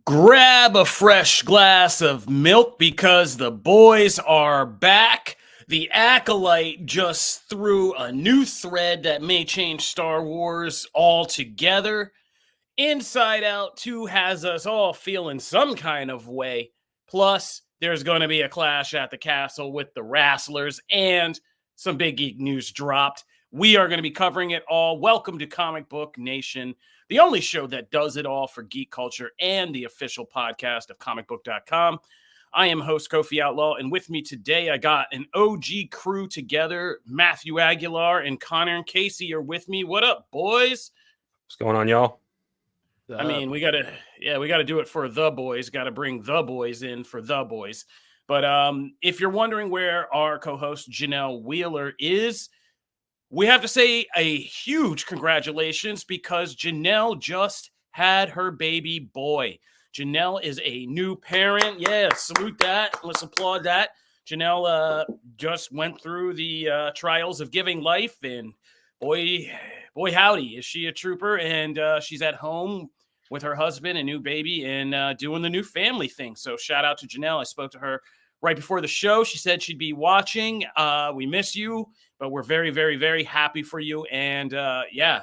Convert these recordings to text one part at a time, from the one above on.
Grab a fresh glass of milk because the boys are back. The Acolyte just threw a new thread that may change Star Wars altogether. Inside Out 2 has us all feeling some kind of way. Plus, there's going to be a clash at the castle with the Wrestlers and some big geek news dropped. We are going to be covering it all. Welcome to Comic Book Nation, the only show that does it all for geek culture and the official podcast of comicbook.com. I am host Kofi Outlaw, and with me today, I got an OG crew together. Matthew Aguilar and Connor and Casey are with me. What up, boys? What's going on, y'all? I mean, we gotta do it for the boys. Got to bring the boys in for the boys. But if you're wondering where our co-host Janelle Wheeler is, we have to say a huge congratulations because Janelle just had her baby boy. Janelle is a new parent. Yeah, salute that. Let's applaud that. Janelle just went through the trials of giving life, and boy howdy, is she a trooper. And she's at home with her husband and new baby and doing the new family thing. So shout out to Janelle. I spoke to her right before the show. She said she'd be watching. We miss you, but we're very, very, very happy for you. And yeah,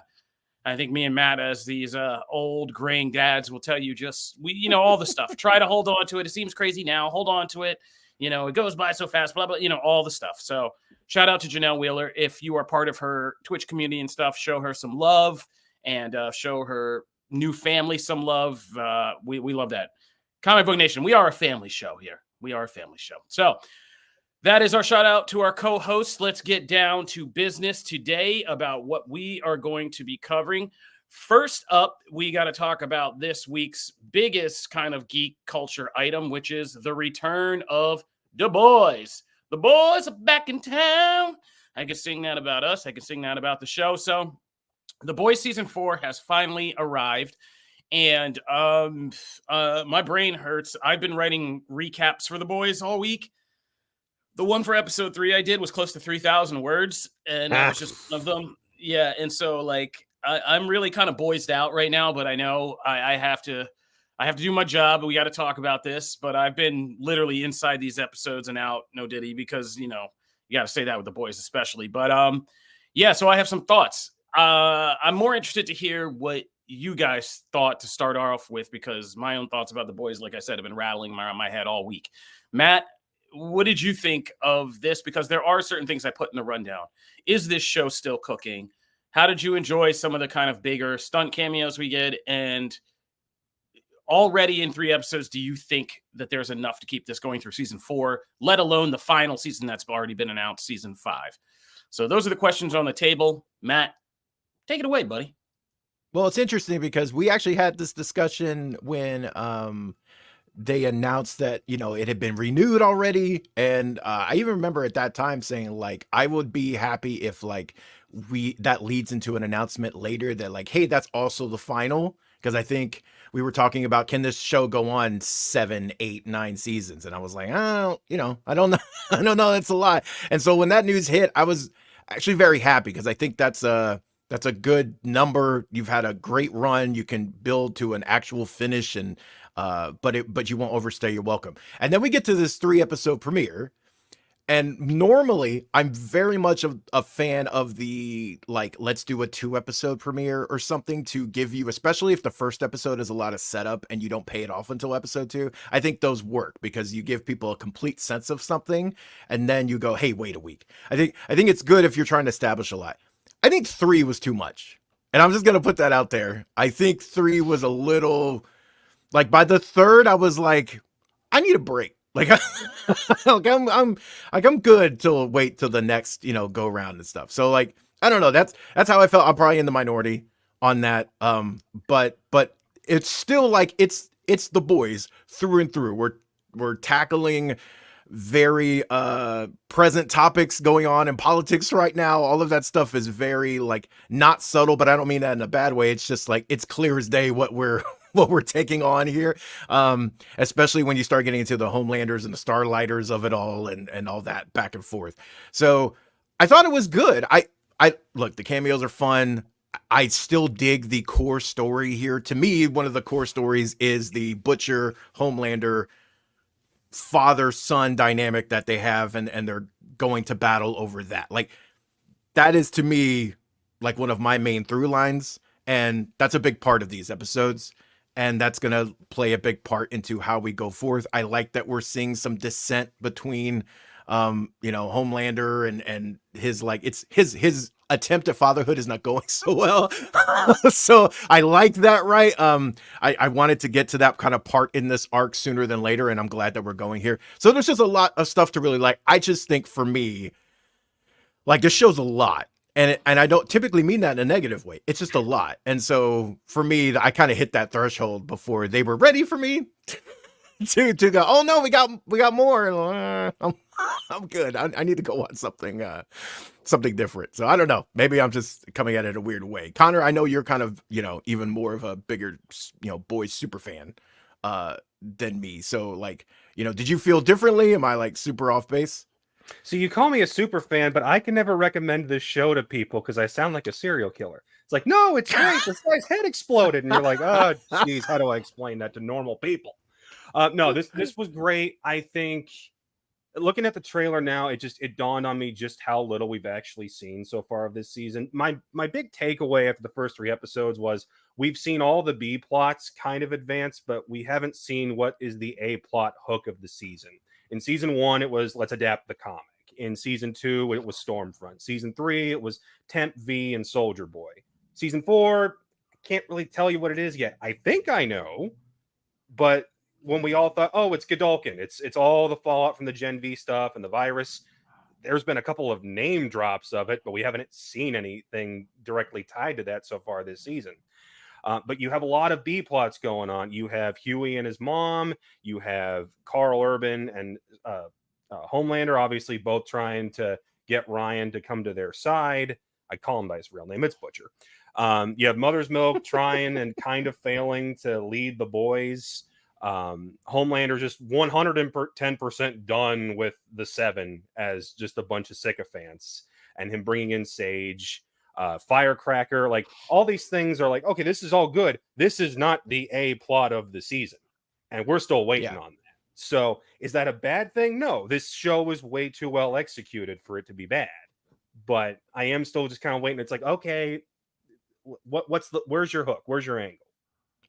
I think me and Matt, as these old graying dads, will tell you all the stuff. Try to hold on to it. It seems crazy now. Hold on to it. It goes by so fast, blah, blah, all the stuff. So shout out to Janelle Wheeler. If you are part of her Twitch community and stuff, show her some love and show her new family some love. We love that. Comic Book Nation, we are a family show here. We are a family show. So that is our shout out to our co-hosts. Let's get down to business today about what we are going to be covering. First up, we got to talk about this week's biggest kind of geek culture item, which is the return of the boys. The boys are back in town. I can sing that about us. I can sing that about the show. So The Boys season 4 has finally arrived. And my brain hurts. I've been writing recaps for The Boys all week. The one for episode 3 I did was close to 3,000 words, and that was just one of them. Yeah, and so I'm really kind of boysed out right now, but I know I have to do my job. We got to talk about this, but I've been literally inside these episodes and out, no diddy, because you got to say that with The Boys especially. But yeah, so I have some thoughts. I'm more interested to hear what you guys thought to start off with, because my own thoughts about The Boys, like I said, have been rattling around my head all week. Matt, what did you think of this? Because there are certain things I put in the rundown. Is this show still cooking? How did you enjoy some of the kind of bigger stunt cameos we get? And already in 3 episodes, do you think that there's enough to keep this going through season 4, let alone the final season that's already been announced, season 5? So those are the questions on the table. Matt, take it away, buddy. Well, it's interesting because we actually had this discussion when they announced that, it had been renewed already. And I even remember at that time saying, I would be happy if, that leads into an announcement later that, hey, that's also the final. Because I think we were talking about, can this show go on 7, 8, 9 seasons? And I was like, I don't know. I don't know. That's a lot. And so when that news hit, I was actually very happy because I think that's a good number. You've had a great run. You can build to an actual finish, and but you won't overstay your welcome. And then we get to this 3-episode premiere. And normally I'm very much a fan of the, let's do a 2-episode premiere or something to give you, especially if the first episode is a lot of setup and you don't pay it off until episode 2. I think those work because you give people a complete sense of something and then you go, hey, wait a week. I think it's good if you're trying to establish a lot. I think 3 was too much. And I'm just going to put that out there. I think 3 was a little, by the 3rd, I was like, I need a break. I'm good wait till the next, go around and stuff. So I don't know. That's how I felt. I'm probably in the minority on that. But it's still it's The Boys through and through. We're tackling very present topics going on in politics right now. All of that stuff is very not subtle, but I don't mean that in a bad way. It's just it's clear as day what we're taking on here, especially when you start getting into the Homelanders and the Starlighters of it all and all that back and forth. So I thought it was good. I look, the cameos are fun. I still dig the core story here. To me, one of the core stories is the Butcher Homelander father-son dynamic that they have, and they're going to battle over that. Like, that is to me like one of my main through lines, and that's a big part of these episodes, and that's going to play a big part into how we go forth. I like that we're seeing some dissent between Homelander and his, like, it's his attempt at fatherhood is not going so well. So I like that, right? I wanted to get to that kind of part in this arc sooner than later, and I'm glad that we're going here. So there's just a lot of stuff to really like. I just think for me, like, this show's a lot. And I don't typically mean that in a negative way. It's just a lot. And so for me, I kind of hit that threshold before they were ready for me to go, oh no, we got more. I'm good. I need to go on something different. So I don't know. Maybe I'm just coming at it a weird way. Connor, I know you're kind of, even more of a bigger, boys super fan than me. So, like, did you feel differently? Am I like super off base? So you call me a super fan, but I can never recommend this show to people because I sound like a serial killer. It's like, no, it's great. This guy's head exploded. And you're like, oh, geez, how do I explain that to normal people? No, this was great. I think looking at the trailer now, it dawned on me just how little we've actually seen so far of this season. My big takeaway after the first 3 episodes was we've seen all the B plots kind of advance, but we haven't seen what is the A plot hook of the season. In season 1, it was let's adapt the comic. In season 2, it was Stormfront. Season 3, it was Temp V and Soldier Boy. Season 4, I can't really tell you what it is yet. I think I know, but when we all thought, oh, it's Godolkin, it's all the fallout from the Gen V stuff and the virus. There's been a couple of name drops of it, but we haven't seen anything directly tied to that so far this season. But you have a lot of B plots going on. You have Huey and his mom. You have Carl Urban and Homelander, obviously, both trying to get Ryan to come to their side. I call him by his real name. It's Butcher. You have Mother's Milk trying and kind of failing to lead the boys. Homelander just 110% done with the Seven as just a bunch of sycophants, and him bringing in Sage. Firecracker, like all these things are like, okay, this is all good. This is not the A plot of the season, and we're still waiting on that. So is that a bad thing? No, this show was way too well executed for it to be bad, but I am still just kind of waiting. It's like, okay, where's your hook? Where's your angle?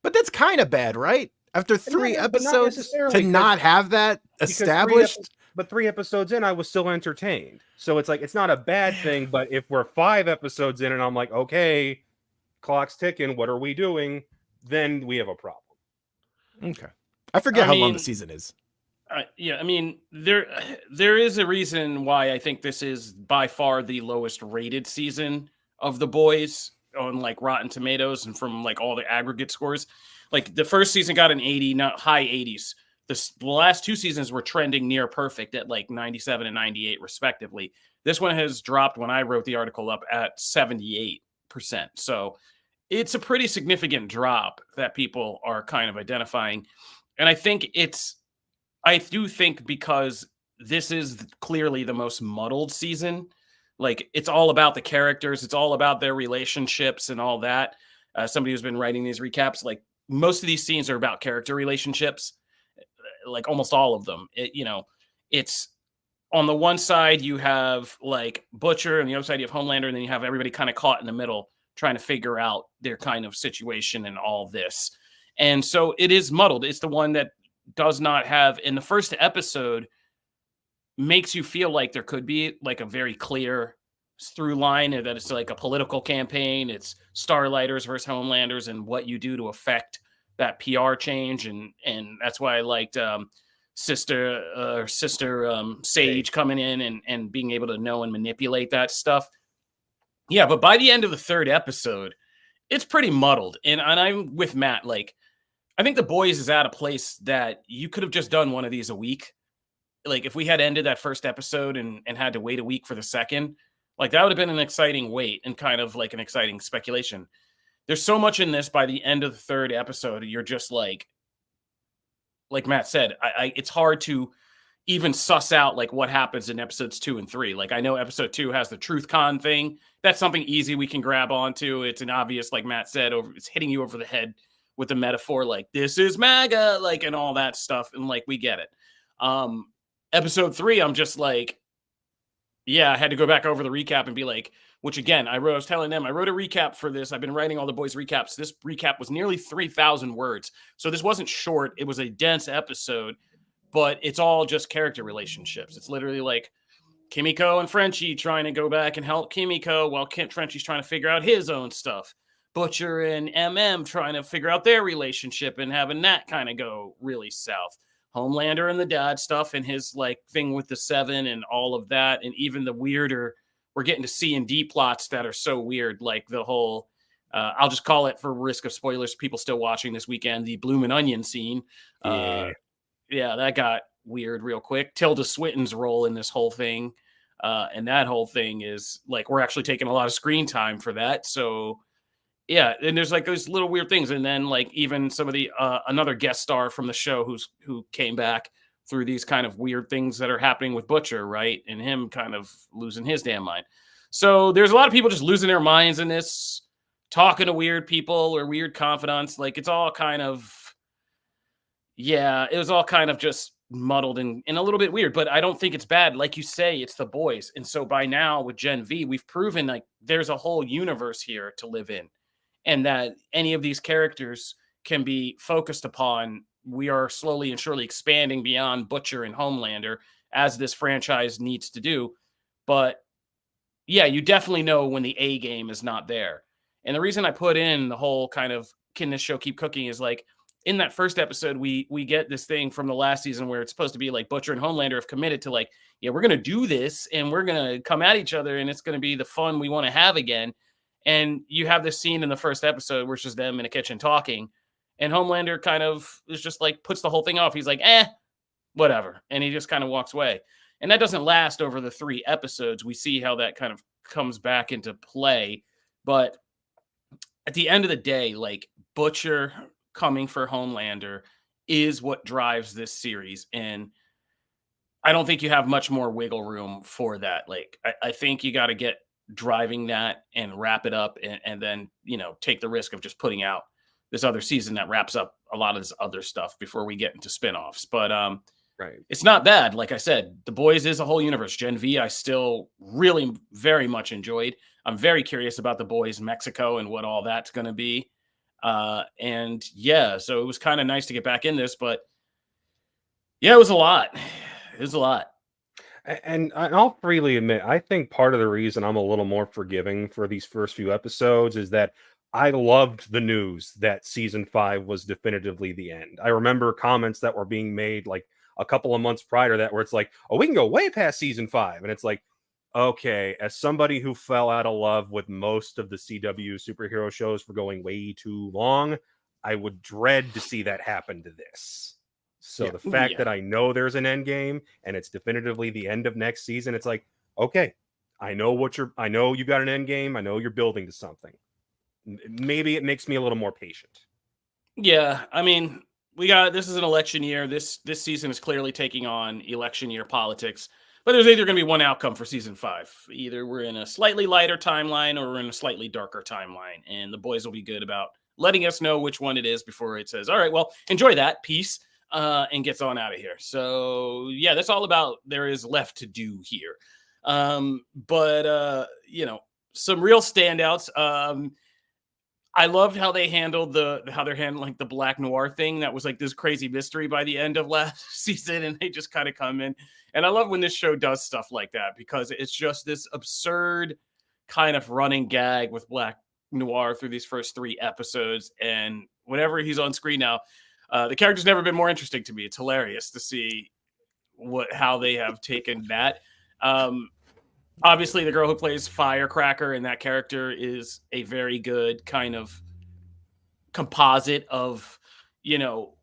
But that's kind of bad, right? After 3 episodes to not have that established. But 3 episodes in, I was still entertained. So it's like, it's not a bad thing, but if we're 5 episodes in and I'm like, okay, clock's ticking, what are we doing? Then we have a problem. Okay. I forget how long the season is. Yeah, I mean, there is a reason why I think this is by far the lowest rated season of The Boys on like Rotten Tomatoes and from like all the aggregate scores. Like the first season got an 80, not high 80s. The last 2 seasons were trending near perfect at like 97 and 98 respectively. This one has dropped when I wrote the article up at 78%. So it's a pretty significant drop that people are kind of identifying. And I do think because this is clearly the most muddled season. Like, it's all about the characters. It's all about their relationships and all that. Somebody who's been writing these recaps, like most of these scenes are about character relationships. Like almost all of them, it's on the one side you have like Butcher, and the other side you have Homelander, and then you have everybody kind of caught in the middle trying to figure out their kind of situation and all this. And so it is muddled. It's the one that does not have, in the first episode, makes you feel like there could be like a very clear through line, and that it's like a political campaign. It's Starlighters versus Homelanders and what you do to affect that PR change, and that's why I liked Sister Sage coming in and being able to know and manipulate that stuff. Yeah, but by the end of the 3rd episode, it's pretty muddled, and I'm with Matt. Like, I think The Boys is at a place that you could have just done one of these a week. Like, if we had ended that first episode and had to wait a week for the second, like that would have been an exciting wait and kind of like an exciting speculation. There's so much in this. By the end of the 3rd episode, you're just like Matt said, it's hard to even suss out like what happens in episodes 2 and 3. Like I know episode 2 has the truth con thing. That's something easy we can grab onto. It's an obvious, like Matt said, it's hitting you over the head with the metaphor, like this is MAGA, like, and all that stuff. And like, we get it. Episode 3, I'm just like, yeah, I had to go back over the recap and be like, which again, I was telling them, I wrote a recap for this. I've been writing all the boys recaps. This recap was nearly 3,000 words. So this wasn't short. It was a dense episode, but it's all just character relationships. It's literally like Kimiko and Frenchie trying to go back and help Kimiko while Frenchie's trying to figure out his own stuff. Butcher and MM trying to figure out their relationship and having that kind of go really south. Homelander and the dad stuff and his like thing with the 7 and all of that. And even the weirder, we're getting to C and D plots that are so weird. Like the whole, I'll just call it for risk of spoilers, people still watching this weekend, the Bloomin' Onion scene. Yeah, that got weird real quick. Tilda Swinton's role in this whole thing. And that whole thing is like, we're actually taking a lot of screen time for that. So yeah, and there's like those little weird things. And then like even some of the, another guest star from the show who came back through these kind of weird things that are happening with Butcher, right? And him kind of losing his damn mind. So there's a lot of people just losing their minds in this, talking to weird people or weird confidants. Like it's all kind of, yeah, it was all kind of just muddled and a little bit weird, but I don't think it's bad. Like you say, it's the boys. And so by now with Gen V, we've proven like there's a whole universe here to live in and that any of these characters can be focused upon. We are slowly and surely expanding beyond Butcher and Homelander as this franchise needs to do. But yeah, you definitely know when the A game is not there. And the reason I put in the whole kind of can this show keep cooking is like in that first episode, we get this thing from the last season where it's supposed to be like Butcher and Homelander have committed to like, yeah, we're going to do this and we're going to come at each other and it's going to be the fun we want to have again. And you have this scene in the first episode where it's just them in a kitchen talking. And Homelander kind of is just like puts the whole thing off. He's like, whatever. And he just kind of walks away. And that doesn't last over the 3 episodes. We see how that kind of comes back into play. But at the end of the day, like Butcher coming for Homelander is what drives this series. And I don't think you have much more wiggle room for that. Like, I think you got to get driving that and wrap it up and then, take the risk of just putting out this other season that wraps up a lot of this other stuff before we get into spinoffs. But right. It's not bad. Like I said, The Boys is a whole universe. Gen V, I still really very much enjoyed. I'm very curious about The Boys Mexico and what all that's going to be. And yeah, so it was kind of nice to get back in this, but yeah, it was a lot. It was a lot. And I'll freely admit, I think part of the reason I'm a little more forgiving for these first few episodes is that I loved the news that season 5 was definitively the end. I remember comments that were being made like a couple of months prior to that where it's like, oh, we can go way past season 5. And it's like, okay, as somebody who fell out of love with most of the CW superhero shows for going way too long, I would dread to see that happen to this. So the fact that I know there's an end game and it's definitively the end of next season, it's like, okay, I know you got an end game. I know you're building to something. Maybe it makes me a little more patient. Yeah, I mean, this is an election year. This season is clearly taking on election year politics. But there's either going to be one outcome for season 5. Either we're in a slightly lighter timeline or we're in a slightly darker timeline. And the boys will be good about letting us know which one it is before it says, all right, well, enjoy that. Peace. And gets on out of here. So yeah, that's all about there is left to do here. But some real standouts. I loved how they handled how they're handling the Black Noir thing. That was like this crazy mystery by the end of last season. And they just kind of come in. And I love when this show does stuff like that because it's just this absurd kind of running gag with Black Noir through these first 3 episodes. And whenever he's on screen now, the character's never been more interesting to me. It's hilarious to see how they have taken that. Obviously, the girl who plays Firecracker and that character is a very good kind of composite of,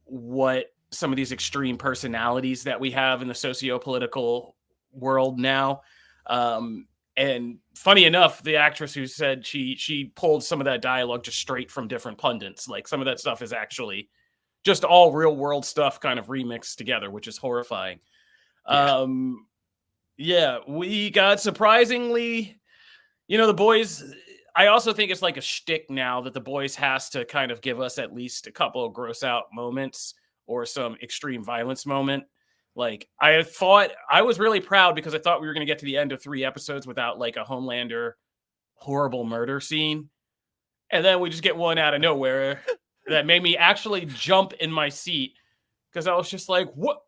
what some of these extreme personalities that we have in the socio-political world now. And funny enough, the actress who said she pulled some of that dialogue just straight from different pundits. Like some of that stuff is actually just all real world stuff kind of remixed together, which is horrifying. Yeah, we got surprisingly, the boys. I also think it's like a shtick now that the boys has to kind of give us at least a couple of gross out moments or some extreme violence moment. Like I thought I was really proud because I thought we were going to get to the end of 3 episodes without like a Homelander horrible murder scene. And then we just get one out of nowhere that made me actually jump in my seat because I was just like, what?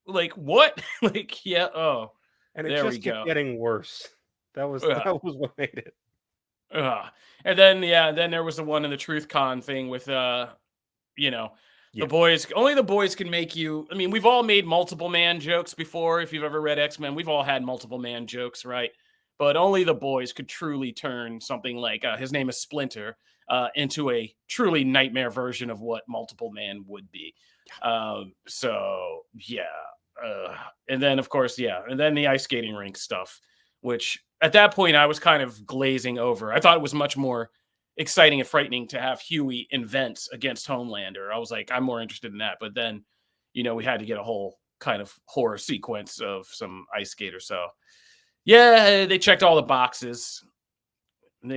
Like, what? Like, yeah. Oh, And it there we just kept go. getting worse. That was what made it. And then, then there was the one in the Truth Con thing with, the boys. Only the boys can make you. I mean, we've all made multiple man jokes before. If you've ever read X-Men, we've all had multiple man jokes, right? But only the boys could truly turn something like his name is Splinter into a truly nightmare version of what multiple man would be. So yeah. And then of course, and then the ice skating rink stuff, which at that point I was kind of glazing over. I thought it was much more exciting and frightening to have Huey invent against Homelander. I was like, I'm more interested in that. But then, we had to get a whole kind of horror sequence of some ice skater. So yeah, they checked all the boxes. To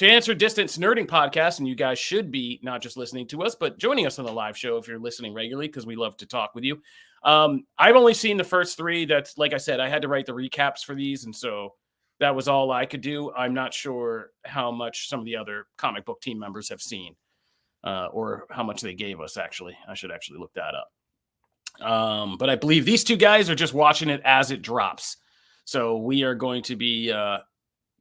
answer Distance Nerding Podcast, and you guys should be not just listening to us, but joining us on the live show if you're listening regularly, because we love to talk with you. I've only seen the first 3. That's, like I said, I had to write the recaps for these, and so that was all I could do. I'm not sure how much some of the other comic book team members have seen, or how much they gave us, actually. I should actually look that up. But I believe these 2 guys are just watching it as it drops. So we are going to be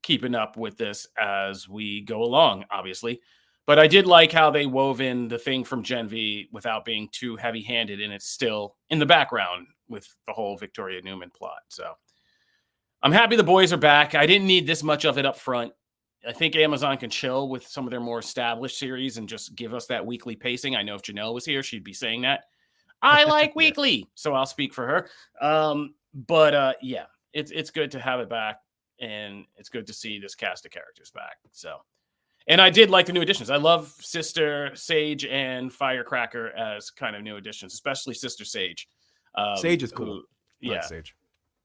keeping up with this as we go along, obviously. But I did like how they wove in the thing from Gen V without being too heavy-handed, and it's still in the background with the whole Victoria Newman plot. So I'm happy the boys are back. I didn't need this much of it up front. I think Amazon can chill with some of their more established series and just give us that weekly pacing. I know if Janelle was here, she'd be saying that. I like weekly, so I'll speak for her. But it's good to have it back, and it's good to see this cast of characters back. So, and I did like the new additions. I love Sister Sage and Firecracker as kind of new additions, especially Sister Sage. Sage is cool. Like Sage.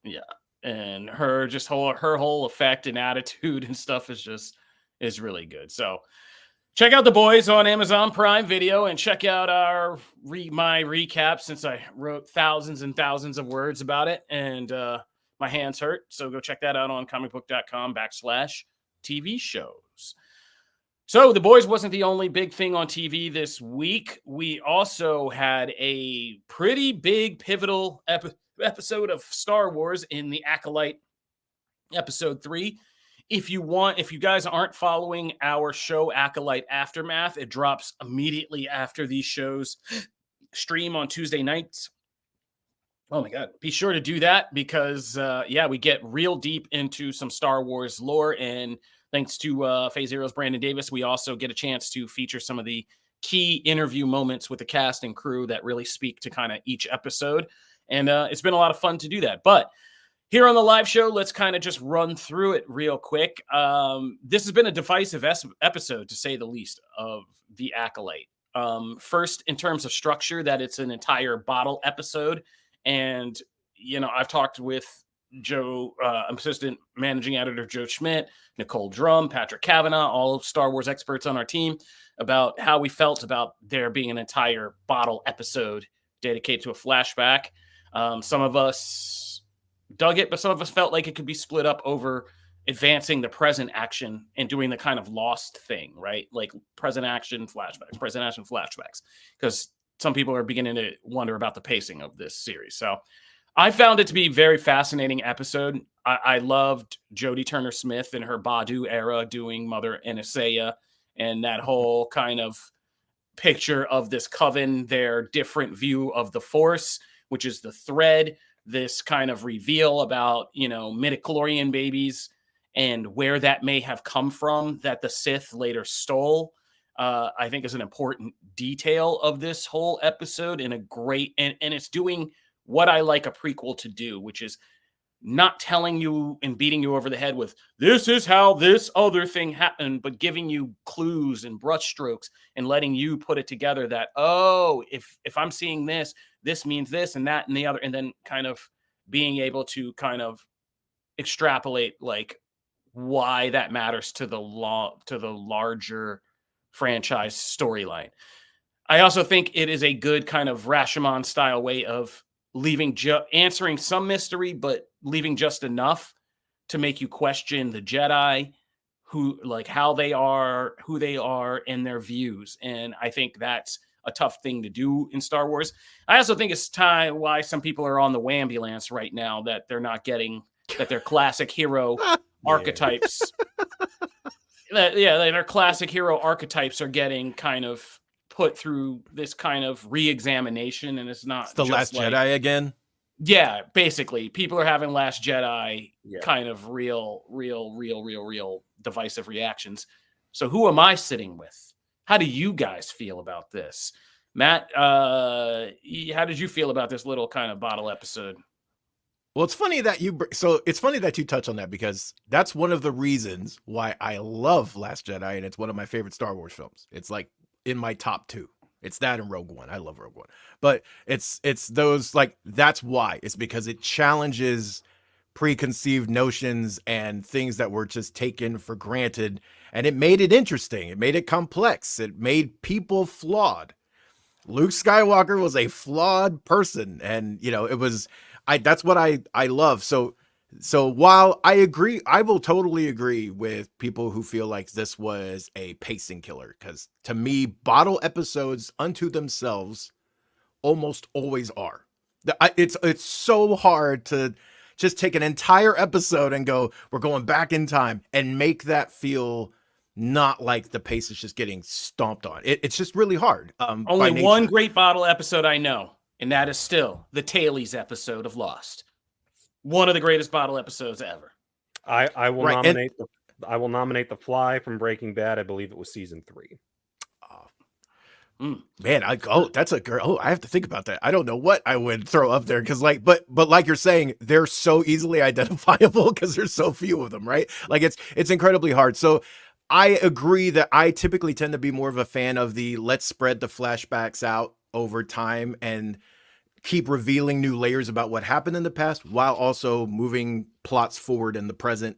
Yeah, and her whole effect and attitude and stuff is really good. So. Check out The Boys on Amazon Prime Video and check out my recap, since I wrote thousands and thousands of words about it and my hands hurt. So go check that out on comicbook.com/TV shows. So The Boys wasn't the only big thing on TV this week. We also had a pretty big pivotal episode of Star Wars in the Acolyte episode 3. If you guys aren't following our show Acolyte Aftermath, it drops immediately after these shows stream on Tuesday nights. Oh my God. Be sure to do that because, we get real deep into some Star Wars lore. And thanks to Phase Zero's Brandon Davis, we also get a chance to feature some of the key interview moments with the cast and crew that really speak to kind of each episode. And it's been a lot of fun to do that. But here on the live show, let's kind of just run through it real quick. This has been a divisive episode, to say the least, of the Acolyte. First, in terms of structure, that it's an entire bottle episode. And, I've talked with Joe, assistant managing editor Joe Schmidt, Nicole Drum, Patrick Kavanaugh, all of Star Wars experts on our team, about how we felt about there being an entire bottle episode dedicated to a flashback. Some of us dug it, but some of us felt like it could be split up over advancing the present action and doing the kind of Lost thing, right? Like present action flashbacks, because some people are beginning to wonder about the pacing of this series. So I found it to be a very fascinating episode. I loved Jodie Turner-Smith in her Badu era doing Mother Anastasia, and that whole kind of picture of this coven, their different view of the Force, which is the thread, this kind of reveal about, midichlorian babies and where that may have come from that the Sith later stole, I think is an important detail of this whole episode, and a great, and it's doing what I like a prequel to do, which is not telling you and beating you over the head with this is how this other thing happened, but giving you clues and brushstrokes and letting you put it together that, oh, if I'm seeing this, this means this and that and the other, and then kind of being able to kind of extrapolate like why that matters to the larger franchise storyline. I also think it is a good kind of Rashomon style way of leaving answering some mystery, but leaving just enough to make you question the Jedi, who like how they are, who they are, and their views. And I think that's a tough thing to do in Star Wars. I also think it's time why some people are on the wambulance right now that they're not getting that their classic hero archetypes. Their classic hero archetypes are getting kind of put through this kind of re-examination, and it's the Last Jedi again. Yeah, basically, people are having Last Jedi kind of real divisive reactions. So who am I sitting with? How do you guys feel about this? Matt, how did you feel about this little kind of bottle episode? Well, it's funny that you touch on that, because that's one of the reasons why I love Last Jedi, and it's one of my favorite Star Wars films. It's like in my top 2. It's that and Rogue One. I love Rogue One. But it's those, like, that's why. It's because it challenges preconceived notions and things that were just taken for granted, and it made it interesting. It made it complex. It made people flawed. Luke Skywalker was a flawed person, and it was that's what I love. So while I agree, I will totally agree with people who feel like this was a pacing killer, because to me, bottle episodes unto themselves almost always are. It's so hard to just take an entire episode and go, we're going back in time, and make that feel not like the pace is just getting stomped on. It's just really hard. Only one great bottle episode I know, and that is still the Tailies episode of Lost. One of the greatest bottle episodes ever. I will nominate I will nominate The Fly from Breaking Bad. I believe it was season 3. Man, that's a girl. Oh, I have to think about that. I don't know what I would throw up there, because but like you're saying, they're so easily identifiable because there's so few of them, right? Like it's incredibly hard. So I agree that I typically tend to be more of a fan of the let's spread the flashbacks out over time and keep revealing new layers about what happened in the past, while also moving plots forward in the present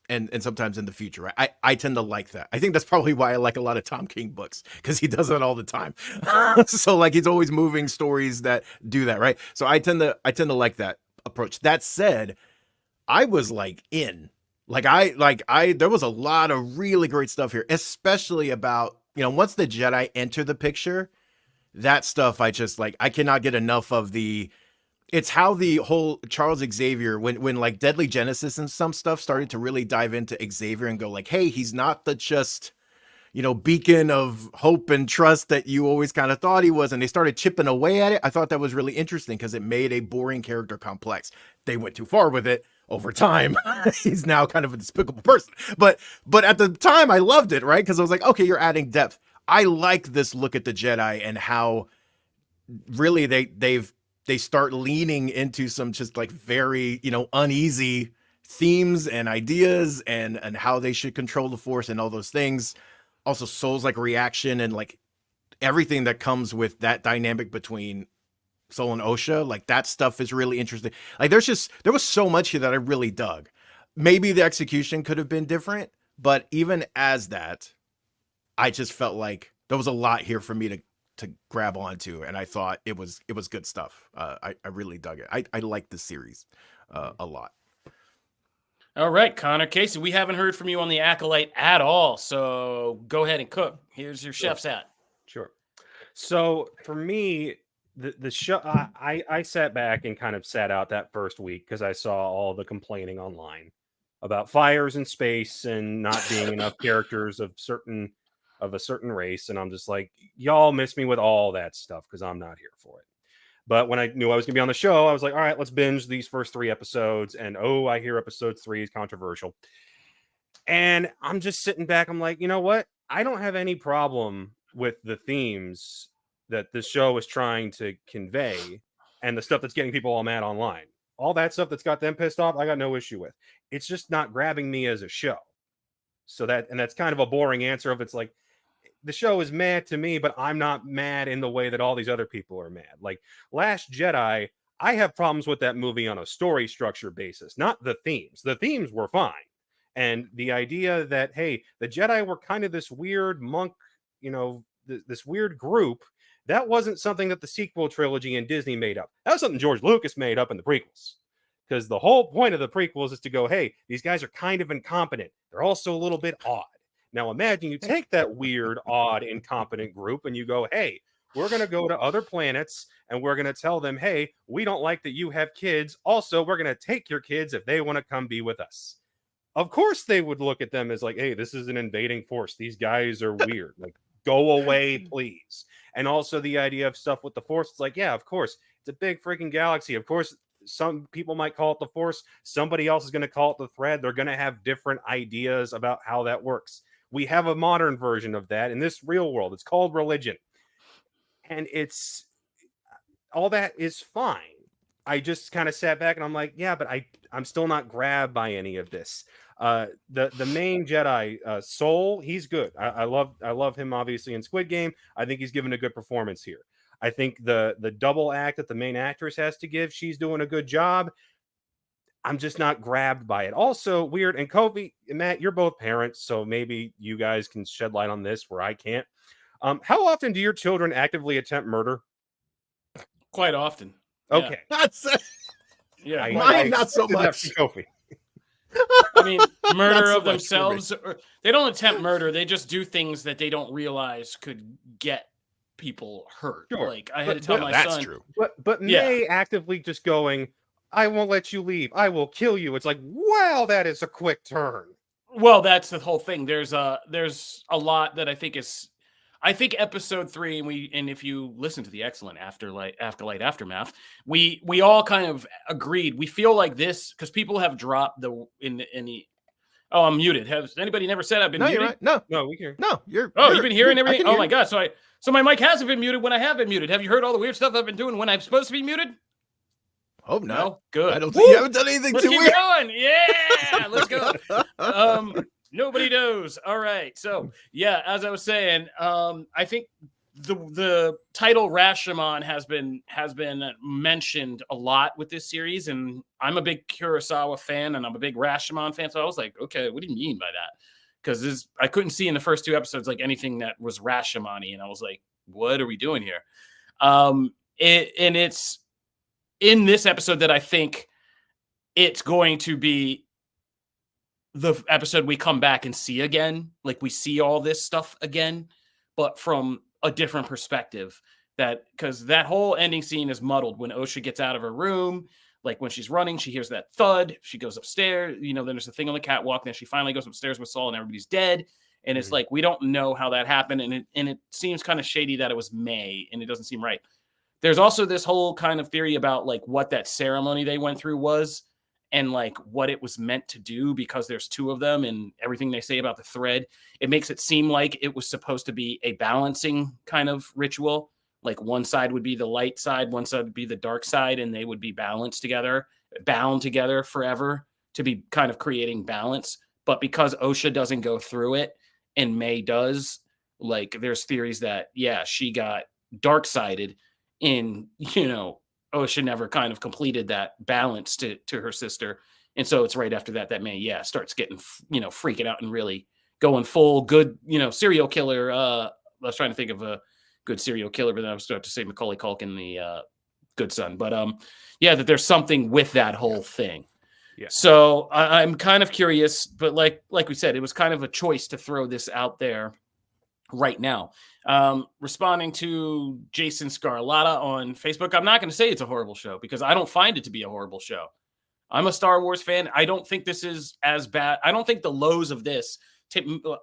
and sometimes in the future. Right? I tend to like that. I think that's probably why I like a lot of Tom King books, because he does that all the time. So like he's always moving stories that do that, right? So I tend to like that approach. That said, I was like there was a lot of really great stuff here, especially about, once the Jedi enter the picture. That stuff, I cannot get enough of it's how the whole Charles Xavier, when like Deadly Genesis and some stuff started to really dive into Xavier and go like, hey, he's not the just, beacon of hope and trust that you always kind of thought he was. And they started chipping away at it. I thought that was really interesting, because it made a boring character complex. They went too far with it. Over time, he's now kind of a despicable person. But at the time, I loved it, right? Because I was like, okay, you're adding depth. I like this look at the Jedi and how really they start leaning into some just like very, uneasy themes and ideas and how they should control the Force and all those things. Also Soul's like reaction and like everything that comes with that dynamic between Soul and Osha. Like that stuff is really interesting. Like there was so much here that I really dug. Maybe the execution could have been different, but even as that, I just felt like there was a lot here for me to grab onto, and I thought it was good stuff. I really dug it. I like this series a lot. All right, Connor Casey, we haven't heard from you on the Acolyte at all, so go ahead and cook. Here's your chef's hat. Sure. So for me, the show, I sat back and kind of sat out that first week because I saw all the complaining online about fires in space and not being enough characters of a certain race, and I'm just like, y'all miss me with all that stuff because I'm not here for it. But when I knew I was gonna be on the show, I was like, all right, let's binge these first 3 episodes. And I hear episode 3 is controversial. And I'm just sitting back. I'm like, you know what? I don't have any problem with the themes that this show is trying to convey and the stuff that's getting people all mad online. all that stuff that's got them pissed off, I got no issue with. It's just not grabbing me as a show. So that's kind of a boring answer of it's like, the show is mad to me, but I'm not mad in the way that all these other people are mad. Like Last Jedi, I have problems with that movie on a story structure basis, not the themes. The themes were fine. And the idea that, hey, the Jedi were kind of this weird monk, this weird group, that wasn't something that the sequel trilogy and Disney made up. That was something George Lucas made up in the prequels. Because the whole point of the prequels is to go, hey, these guys are kind of incompetent. They're also a little bit odd. Now imagine you take that weird, odd, incompetent group and you go, hey, we're going to go to other planets and we're going to tell them, hey, we don't like that you have kids. Also, we're going to take your kids if they want to come be with us. Of course, they would look at them as like, hey, this is an invading force. These guys are weird. Like, go away, please. And also the idea of stuff with the force. It's like, yeah, of course. It's a big freaking galaxy. Of course, some people might call it the force. Somebody else is going to call it the thread. They're going to have different ideas about how that works. We have a modern version of that in this real world. It's called religion. And it's all that is fine. I just kind of sat back and I'm like, yeah, but I'm still not grabbed by any of this. The main Jedi, Soul, he's good. I love him obviously in Squid Game. I think he's given a good performance here. I think the double act that the main actress has to give, she's doing a good job. I'm just not grabbed by it. Also, weird. And Kobe and Matt, you're both parents, so maybe you guys can shed light on this where I can't. How often do your children actively attempt murder? Quite often. Okay. That's Yeah. Mine not so much. Kobe. I mean, murder so of themselves. Or, they don't attempt murder. They just do things that they don't realize could get people hurt. Sure. Like I had to tell my son. That's true. But May actively just going, I won't let you leave. I will kill you. It's like, wow, that is a quick turn. Well, that's the whole thing. There's a lot that I think is. I think episode 3, and if you listen to the excellent Acolyte Aftermath, we all kind of agreed. We feel like this because people have dropped Oh, I'm muted. Has anybody never said I've been muted? You're right. No, we hear. No, you're. Oh, you've been hearing everything. Oh my you. God! So my mic hasn't been muted when I have been muted. Have you heard all the weird stuff I've been doing when I'm supposed to be muted? Hope not. No, good. I don't think you haven't done anything Let's too keep weird. going. Yeah, let's go. Nobody knows. All right. So yeah, as I was saying, I think the title Rashomon has been mentioned a lot with this series, and I'm a big Kurosawa fan, and I'm a big Rashomon fan. So I was like, okay, what do you mean by that? Because I couldn't see in the first 2 episodes like anything that was Rashomon-y, and I was like, what are we doing here? It's in this episode that I think it's going to be the episode we come back and see again. Like we see all this stuff again, but from a different perspective. Because that whole ending scene is muddled when Osha gets out of her room. Like when she's running, she hears that thud. She goes upstairs. Then there's a thing on the catwalk. And then she finally goes upstairs with Saul and everybody's dead. And it's like, we don't know how that happened. And it seems kind of shady that it was May, and it doesn't seem right. There's also this whole kind of theory about like what that ceremony they went through was and like what it was meant to do, because there's 2 of them and everything they say about the thread. It makes it seem like it was supposed to be a balancing kind of ritual. Like one side would be the light side, one side would be the dark side, and they would be balanced together, bound together forever to be kind of creating balance. But because Osha doesn't go through it and May does, like there's theories that, yeah, she got dark-sided in, Osha never kind of completed that balance to her sister. And so it's right after that May, starts getting, freaking out and really going full good, serial killer. I was trying to think of a good serial killer, but then I was about to say Macaulay Culkin, the good son. But that there's something with that whole thing. Yeah. So I'm kind of curious, but like we said, it was kind of a choice to throw this out there right now. Responding to Jason Scarlatta on Facebook, I'm not going to say it's a horrible show because I don't find it to be a horrible show. I'm a Star Wars fan. I don't think this is as bad. I don't think the lows of this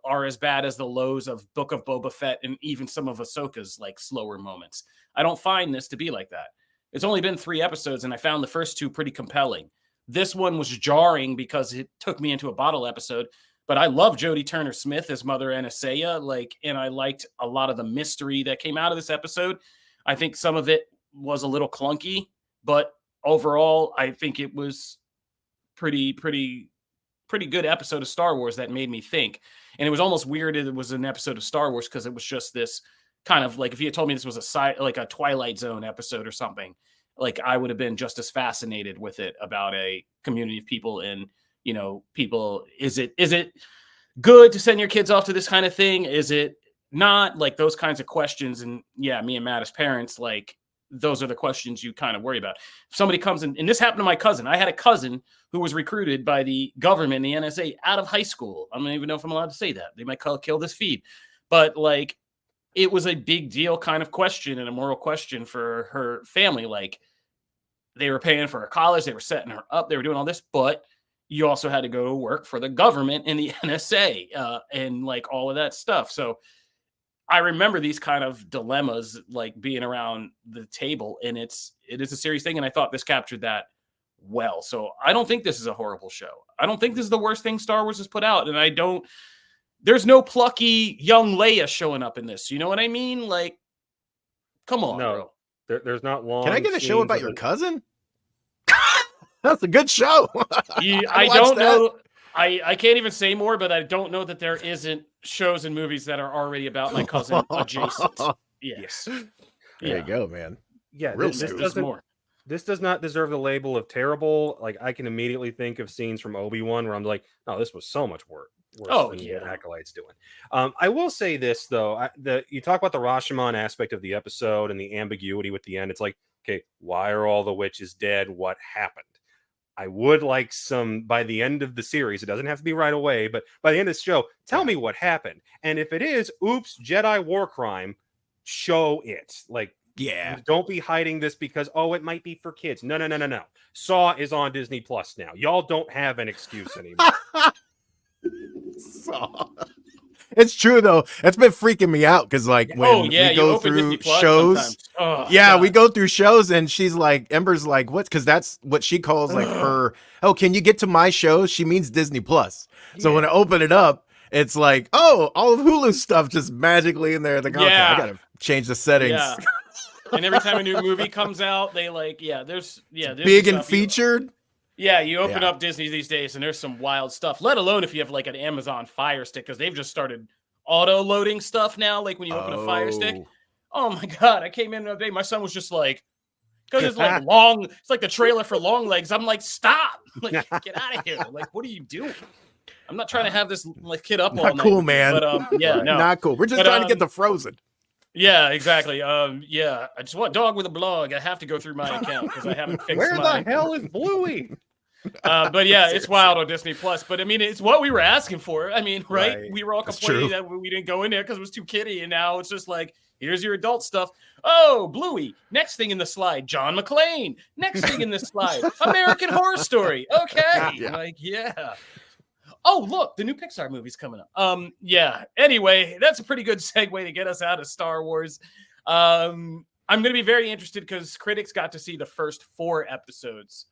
are as bad as the lows of Book of Boba Fett and even some of Ahsoka's like slower moments. I don't find this to be like that. It's only been 3 episodes and I found the first 2 pretty compelling. This one was jarring because it took me into a bottle episode, but I love Jodie Turner-Smith as Mother Anastasia, and I liked a lot of the mystery that came out of this episode. I think some of it was a little clunky, but overall, I think it was pretty good episode of Star Wars that made me think. And it was almost weird that it was an episode of Star Wars because it was just this kind of like, if you had told me this was a Twilight Zone episode or something, like I would have been just as fascinated with it, about a community of people. And, you know, people, is it good to send your kids off to this kind of thing? Is it not? Like those kinds of questions. And yeah, me and Matt as parents, like those are the questions you kind of worry about. If somebody comes in, and this happened to my cousin. I had a cousin who was recruited by the government, the NSA, out of high school. I don't even know if I'm allowed to say that. They might kill this feed. But like, it was a big deal kind of question and a moral question for her family. Like, they were paying for her college, they were setting her up, they were doing all this, but you also had to go to work for the government and the NSA and like all of that stuff. So I remember these kind of dilemmas like being around the table, and it is a serious thing. And I thought this captured that well. So I don't think this is a horrible show. I don't think this is the worst thing Star Wars has put out. And there's no plucky young Leia showing up in this. You know what I mean? Like, come on, bro. There's not long. Can I get a show about your cousin? That's a good show. I don't know. I can't even say more, but I don't know that there isn't shows and movies that are already about my cousin adjacent. Yes. There you go, man. Yeah, this does not deserve the label of terrible. Like, I can immediately think of scenes from Obi-Wan where I'm like, oh, this was so much worse than what Acolyte's doing. I will say this though, you talk about the Rashomon aspect of the episode and the ambiguity with the end. It's like, okay, why are all the witches dead? What happened? I would like some, by the end of the series, it doesn't have to be right away, but by the end of the show, tell me what happened. And if it is, oops, Jedi war crime, show it. Like, yeah, don't be hiding this because, oh, it might be for kids. No. Saw is on Disney Plus now. Y'all don't have an excuse anymore. Saw. It's true though. It's been freaking me out because like when we go through shows, we go through shows and she's like, Ember's like, what? Because that's what she calls like her. Oh, can you get to my show? She means Disney Plus. So when I open it up, it's like, oh, all of Hulu's stuff just magically in there. Like, okay, I gotta change the settings. Yeah. And every time a new movie comes out, they like, there's big and featured. Yeah, you open up Disney these days and there's some wild stuff, let alone if you have like an Amazon Fire Stick, because they've just started auto-loading stuff now, like when you open a Fire Stick. Oh my God, I came in the other day, my son was just like, because it's like it's like the trailer for Long Legs. I'm like, stop, like get out of here. Like, what are you doing? I'm not trying to have this like kid up all night. Not cool, man. But no. Not cool. We're just trying to get the Frozen. Yeah, exactly. I just want Dog with a Blog. I have to go through my account because I haven't fixed Where mine. the hell is Bluey? But yeah, it's wild on Disney Plus. But I mean, it's what we were asking for. I mean, right? We were all complaining that we didn't go in there because it was too kiddie, and now it's just like, here's your adult stuff. Oh, Bluey. Next thing in the slide, John McClane. Next thing in the slide, American Horror Story. Okay, Oh, look, the new Pixar movie's coming up. Anyway, that's a pretty good segue to get us out of Star Wars. I'm going to be very interested because critics got to see the first 4 episodes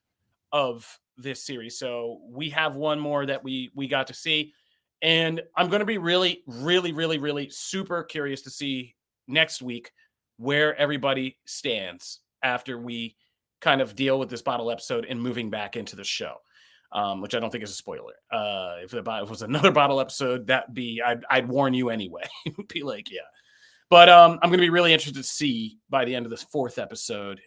of this series. So we have one more that we got to see. And I'm going to be really, really, really, really super curious to see next week where everybody stands after we kind of deal with this bottle episode and moving back into the show. Which I don't think is a spoiler. If it was another bottle episode, I'd warn you anyway. Be like, But I'm going to be really interested to see by the end of this 4th episode,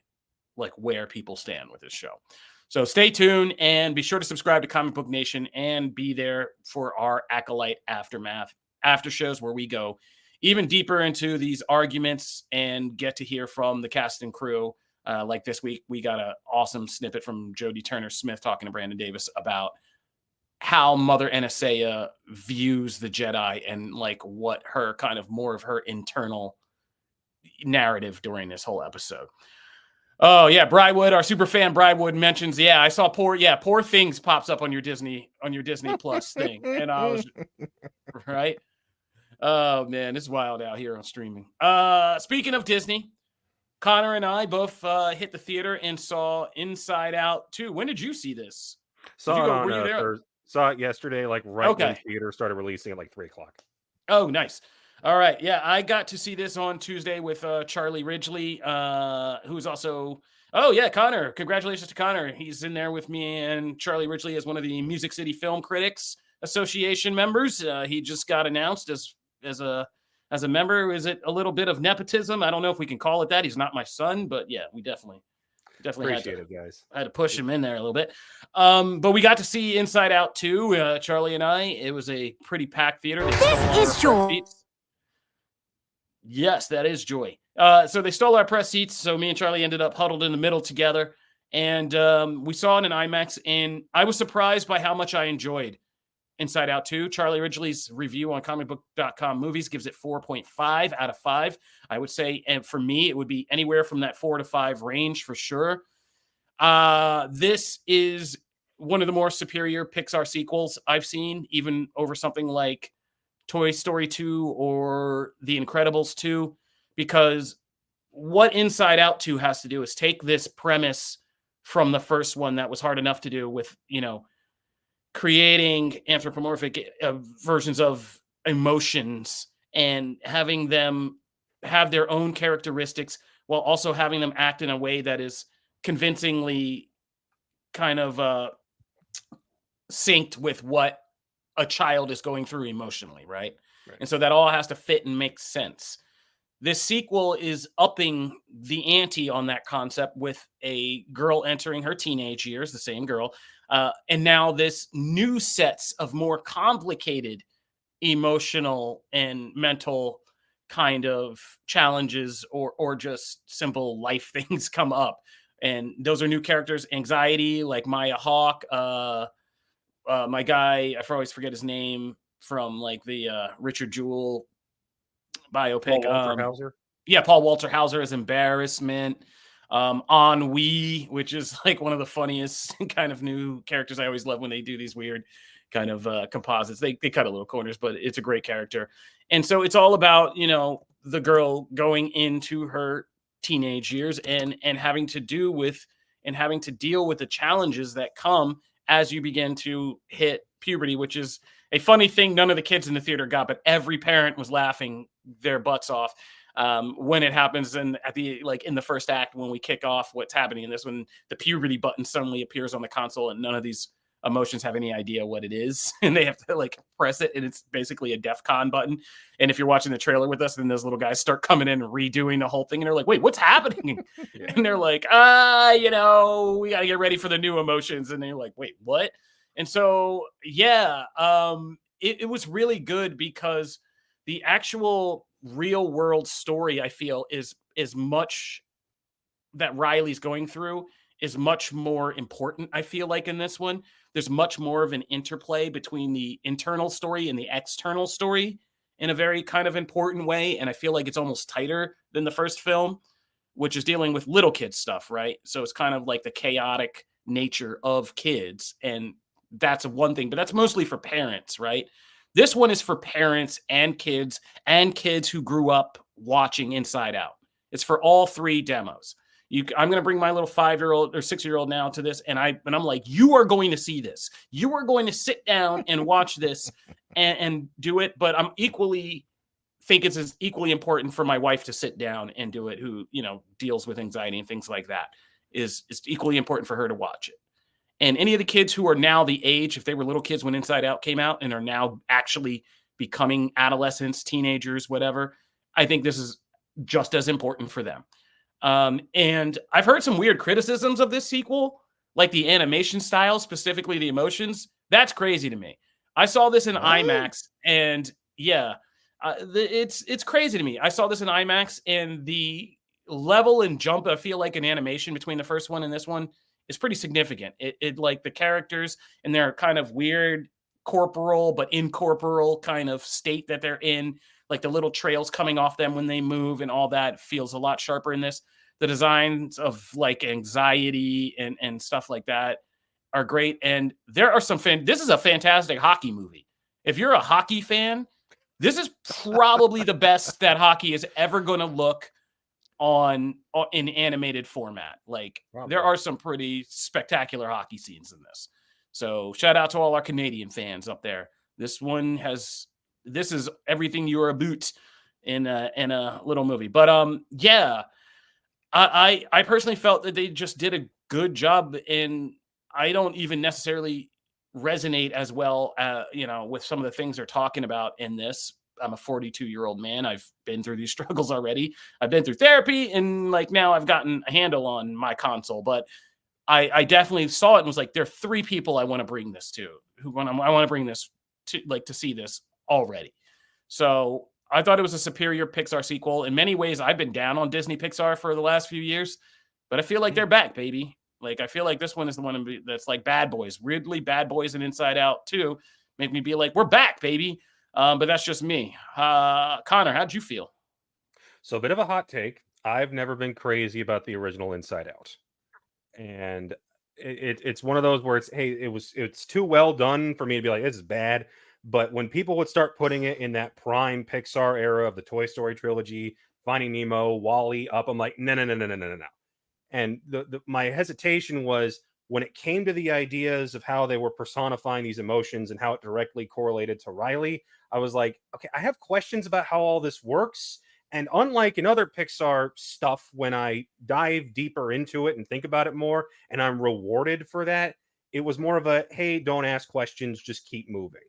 like where people stand with this show. So stay tuned and be sure to subscribe to Comic Book Nation and be there for our Acolyte Aftermath after shows where we go even deeper into these arguments and get to hear from the cast and crew. Like this week, we got an awesome snippet from Jodie Turner-Smith talking to Brandon Davis about how Mother Anastasia views the Jedi and like what her kind of more of her internal narrative during this whole episode. Oh yeah, Brywood, our super fan Brywood mentions, I saw Poor Things pops up on your Disney Plus thing, and I was right. Oh man, it's wild out here on streaming. Speaking of Disney, Connor and I both hit the theater and saw Inside Out 2. When did you see this? Saw it yesterday, like right when the theater started releasing at like 3:00. Oh, nice. All right. Yeah, I got to see this on Tuesday with Charlie Ridgely, who's also. Oh yeah, Connor. Congratulations to Connor. He's in there with me and Charlie Ridgely as one of the Music City Film Critics Association members. He just got announced as a member. Is it a little bit of nepotism? I don't know if we can call it that. He's not my son, but yeah, we definitely Appreciate it, guys. I had to push him in there a little bit. But we got to see Inside Out 2, Charlie and I. It was a pretty packed theater. This is Joy. Yes, that is Joy. So they stole our press seats. So me and Charlie ended up huddled in the middle together. And we saw it in IMAX. And I was surprised by how much I enjoyed Inside Out 2. Charlie Ridgely's review on comicbook.com movies gives it 4.5 out of 5. I would say, and for me, it would be anywhere from that 4 to 5 range for sure. This is one of the more superior Pixar sequels I've seen, even over something like Toy Story 2 or The Incredibles 2, because what Inside Out 2 has to do is take this premise from the first one that was hard enough to do with, creating anthropomorphic versions of emotions and having them have their own characteristics while also having them act in a way that is convincingly kind of synced with what a child is going through emotionally, right? And so that all has to fit and make sense. This sequel is upping the ante on that concept with a girl entering her teenage years, the same girl, and now this new sets of more complicated emotional and mental kind of challenges or just simple life things come up. And those are new characters. Anxiety, like Maya Hawke, my guy, I always forget his name from like the Richard Jewell biopic. Paul Walter Hauser. Yeah, Paul Walter Hauser as Embarrassment. Ennui, which is like one of the funniest kind of new characters. I always love when they do these weird kind of composites. They cut a little corners, but it's a great character. And so it's all about, the girl going into her teenage years and having to deal with the challenges that come as you begin to hit puberty, which is a funny thing none of the kids in the theater got, but every parent was laughing their butts off when it happens. And in the first act, when we kick off what's happening in this, when the puberty button suddenly appears on the console and none of these emotions have any idea what it is, and they have to press it, and it's basically a DEFCON button. And if you're watching the trailer with us, then those little guys start coming in and redoing the whole thing, and they're like, wait, what's happening? Yeah. And they're like, we got to get ready for the new emotions. And they're like, wait, what? And so, yeah, it was really good because the actual real world story, I feel, is much that Riley's going through is much more important. I feel like in this one, there's much more of an interplay between the internal story and the external story in a very kind of important way. And I feel like it's almost tighter than the first film, which is dealing with little kid stuff, right? So it's kind of like the chaotic nature of kids. And that's one thing, but that's mostly for parents, right? This one is for parents and kids who grew up watching Inside Out. It's for all three demos. I'm going to bring my little 5-year-old or 6-year-old now to this. And I'm like, you are going to see this. You are going to sit down and watch this and do it. But I'm think it's as equally important for my wife to sit down and do it, who, deals with anxiety and things like that. It's equally important for her to watch it. And any of the kids who are now the age, if they were little kids when Inside Out came out and are now actually becoming adolescents, teenagers, whatever, I think this is just as important for them. And I've heard some weird criticisms of this sequel, like the animation style, specifically the emotions. That's crazy to me. I saw this in IMAX, and yeah, it's crazy to me. I saw this in IMAX, and the level and jump I feel like in animation between the first one and this one is pretty significant. It like the characters and their kind of weird corporal but incorporeal kind of state that they're in, like the little trails coming off them when they move and all that feels a lot sharper in this. The designs of like anxiety and stuff like that are great. And there are this is a fantastic hockey movie. If you're a hockey fan, this is probably the best that hockey is ever going to look in animated format. Like there are some pretty spectacular hockey scenes in this. So shout out to all our Canadian fans up there. This is everything you're about. in a little movie. But yeah, I personally felt that they just did a good job, and I don't even necessarily resonate as well, with some of the things they're talking about in this. I'm a 42-year-old man. I've been through these struggles already. I've been through therapy, and like now I've gotten a handle on my console. But I definitely saw it and was like, there are 3 people I want to bring this to, I want to bring this to, like, to see this already. So I thought it was a superior Pixar sequel. In many ways, I've been down on Disney-Pixar for the last few years, but I feel like they're back, baby. Like, I feel like this one is the one that's like Bad Boys. Weirdly, Bad Boys and Inside Out too make me be like, we're back, baby. But that's just me. Connor, how'd you feel? So a bit of a hot take. I've never been crazy about the original Inside Out. And it's one of those where it's too well done for me to be like, this is bad. But when people would start putting it in that prime Pixar era of the Toy Story trilogy, Finding Nemo, Wall-E, Up, I'm like, no. And my hesitation was when it came to the ideas of how they were personifying these emotions and how it directly correlated to Riley, I was like, okay, I have questions about how all this works. And unlike in other Pixar stuff, when I dive deeper into it and think about it more, and I'm rewarded for that, it was more of a, hey, don't ask questions, just keep moving.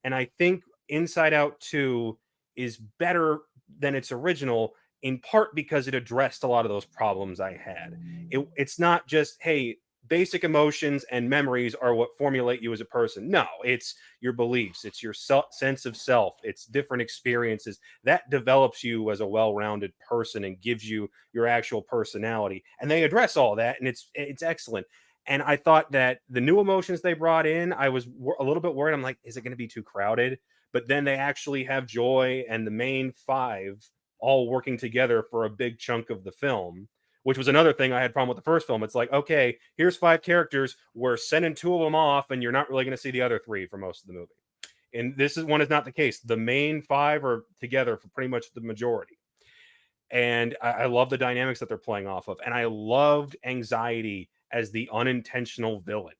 And I think Inside Out 2 is better than its original, in part because it addressed a lot of those problems I had. It's not just, hey, basic emotions and memories are what formulate you as a person. No, it's your beliefs, it's your sense of self, it's different experiences that develops you as a well-rounded person and gives you your actual personality. And they address all that, and it's excellent. And I thought that the new emotions they brought in, I was a little bit worried. I'm like, is it going to be too crowded? But then they actually have Joy and the main 5 all working together for a big chunk of the film, which was another thing I had problem with the first film. It's like, okay, here's 5 characters. We're sending 2 of them off, and you're not really going to see the other 3 for most of the movie. And this one is not the case. The main 5 are together for pretty much the majority. And I love the dynamics that they're playing off of. And I loved Anxiety as the unintentional villain,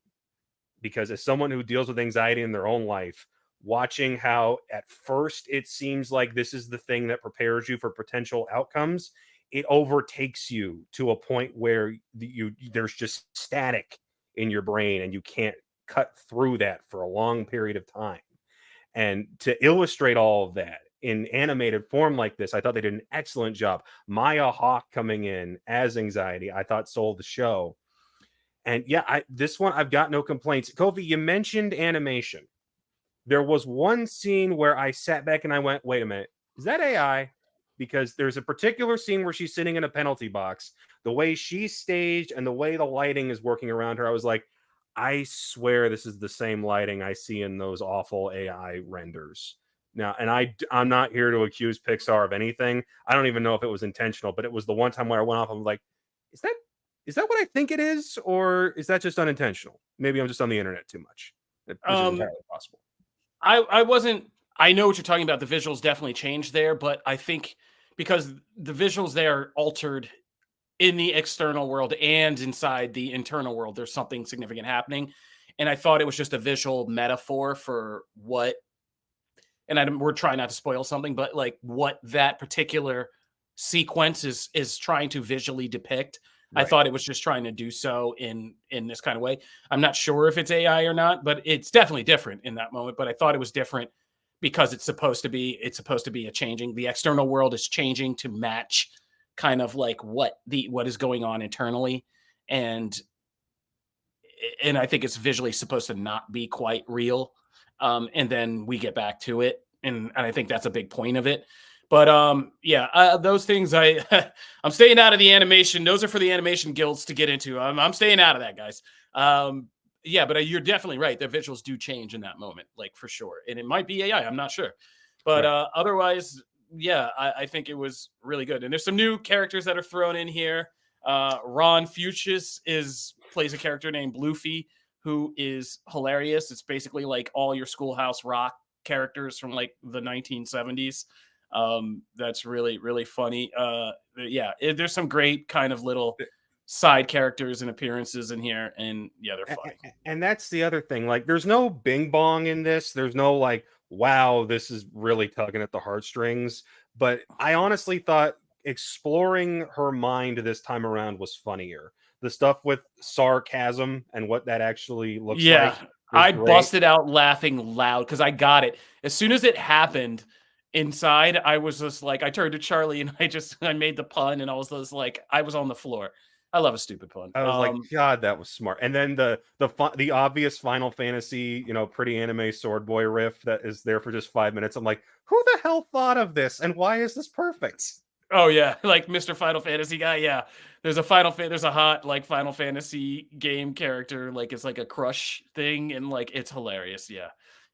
because as someone who deals with anxiety in their own life, watching how at first it seems like this is the thing that prepares you for potential outcomes, it overtakes you to a point where there's just static in your brain and you can't cut through that for a long period of time. And to illustrate all of that in animated form like this, I thought they did an excellent job. Maya Hawke coming in as Anxiety, I thought sold the show. And yeah, this one, I've got no complaints. Kofi, you mentioned animation. There was one scene where I sat back and I went, wait a minute, is that AI? Because there's a particular scene where she's sitting in a penalty box. The way she's staged and the way the lighting is working around her, I was like, I swear this is the same lighting I see in those awful AI renders. Now, and I'm not here to accuse Pixar of anything. I don't even know if it was intentional, but it was the one time where I went off, I'm like, is that what I think it is? Or is that just unintentional? Maybe I'm just on the internet too much, which is entirely possible. I wasn't, I know what you're talking about. The visuals definitely changed there, but I think because the visuals there altered in the external world and inside the internal world, there's something significant happening. And I thought it was just a visual metaphor for what, and we're trying not to spoil something, but like what that particular sequence is trying to visually depict. Right. I thought it was just trying to do so in this kind of way. I'm not sure if it's AI or not, but it's definitely different in that moment. But I thought it was different because it's supposed to be a changing. The external world is changing to match kind of like what is going on internally. And I think it's visually supposed to not be quite real. And then we get back to it. And I think that's a big point of it. But those things I'm staying out of the animation. Those are for the animation guilds to get into. I'm staying out of that, guys. But you're definitely right. The visuals do change in that moment, like for sure. And it might be AI. I'm not sure. But otherwise, I think it was really good. And there's some new characters that are thrown in here. Ron Fuchs plays a character named Bluefy, who is hilarious. It's basically like all your Schoolhouse Rock characters from like the 1970s. That's really, really funny. There's some great kind of little side characters and appearances in here, and they're funny. And that's the other thing. Like, there's no bing bong in this. There's no like, wow, this is really tugging at the heartstrings. but I honestly thought exploring her mind this time around was funnier. The stuff with sarcasm and what that actually looks like was I great. busted out laughing loud because I got it. As soon as it happened inside, I was just like, I turned to Charlie and I made the pun and I was just like, I was on the floor. I love a stupid pun. I was like, God, that was smart. And then the obvious Final Fantasy, pretty anime sword boy riff that is there for just 5 minutes. I'm like, who the hell thought of this? And why is this perfect? Oh yeah, like Mr. Final Fantasy guy. Yeah, there's a hot like Final Fantasy game character. Like it's like a crush thing, and like it's hilarious. Yeah,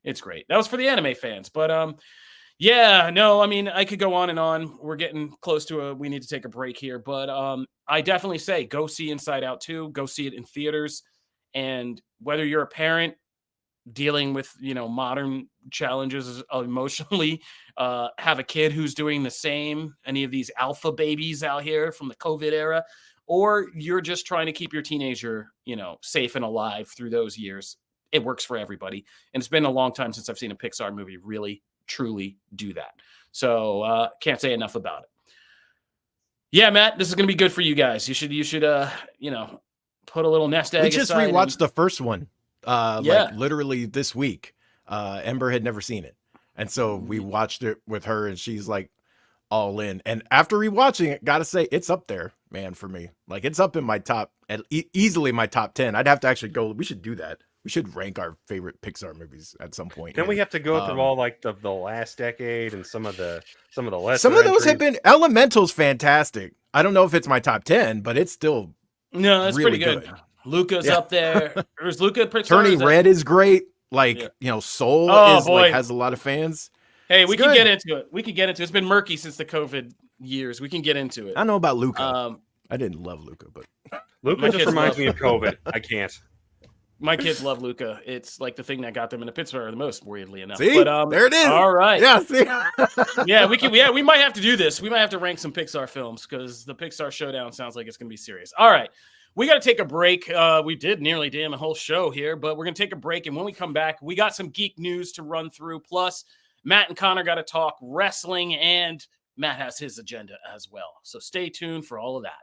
it's great. That was for the anime fans, but yeah, no, I mean, I could go on and on. We're getting close to we need to take a break here, but I definitely say go see Inside Out 2, go see it in theaters. And whether you're a parent dealing with, modern challenges emotionally, have a kid who's doing the same, any of these alpha babies out here from the COVID era, or you're just trying to keep your teenager, safe and alive through those years. It works for everybody. And it's been a long time since I've seen a Pixar movie really truly do that. So can't say enough about it. Yeah, Matt, this is going to be good for you guys. You should put a little nest egg. We just rewatched the first one, like literally this week. Ember had never seen it, and so we watched it with her, and she's like all in. And after rewatching it, gotta say it's up there, man, for me. Like it's up in my top, easily my top 10. I'd have to actually go. We should do that. We should rank our favorite Pixar movies at some point. Then we have to go through all like the last decade and some of the lesser. Some of those have been. Elemental's fantastic. I don't know if it's my top 10, but it's still that's really pretty good. Luca's up there. Is Luca Pixar? Turning Red is great. Like Soul has a lot of fans. Hey, we can get into it. It's been murky since the COVID years. We can get into it. I know about Luca. I didn't love Luca, but Luca just reminds me of COVID. I can't. My kids love Luca. It's like the thing that got them into Pittsburgh the most, weirdly enough. See? But there it is. All right. Yeah. See? Yeah, we can. Yeah, we might have to do this. We might have to rank some Pixar films because the Pixar showdown sounds like it's going to be serious. All right, we got to take a break. We did nearly damn a whole show here, but we're going to take a break. And when we come back, we got some geek news to run through. Plus, Matt and Connor got to talk wrestling, and Matt has his agenda as well. So stay tuned for all of that.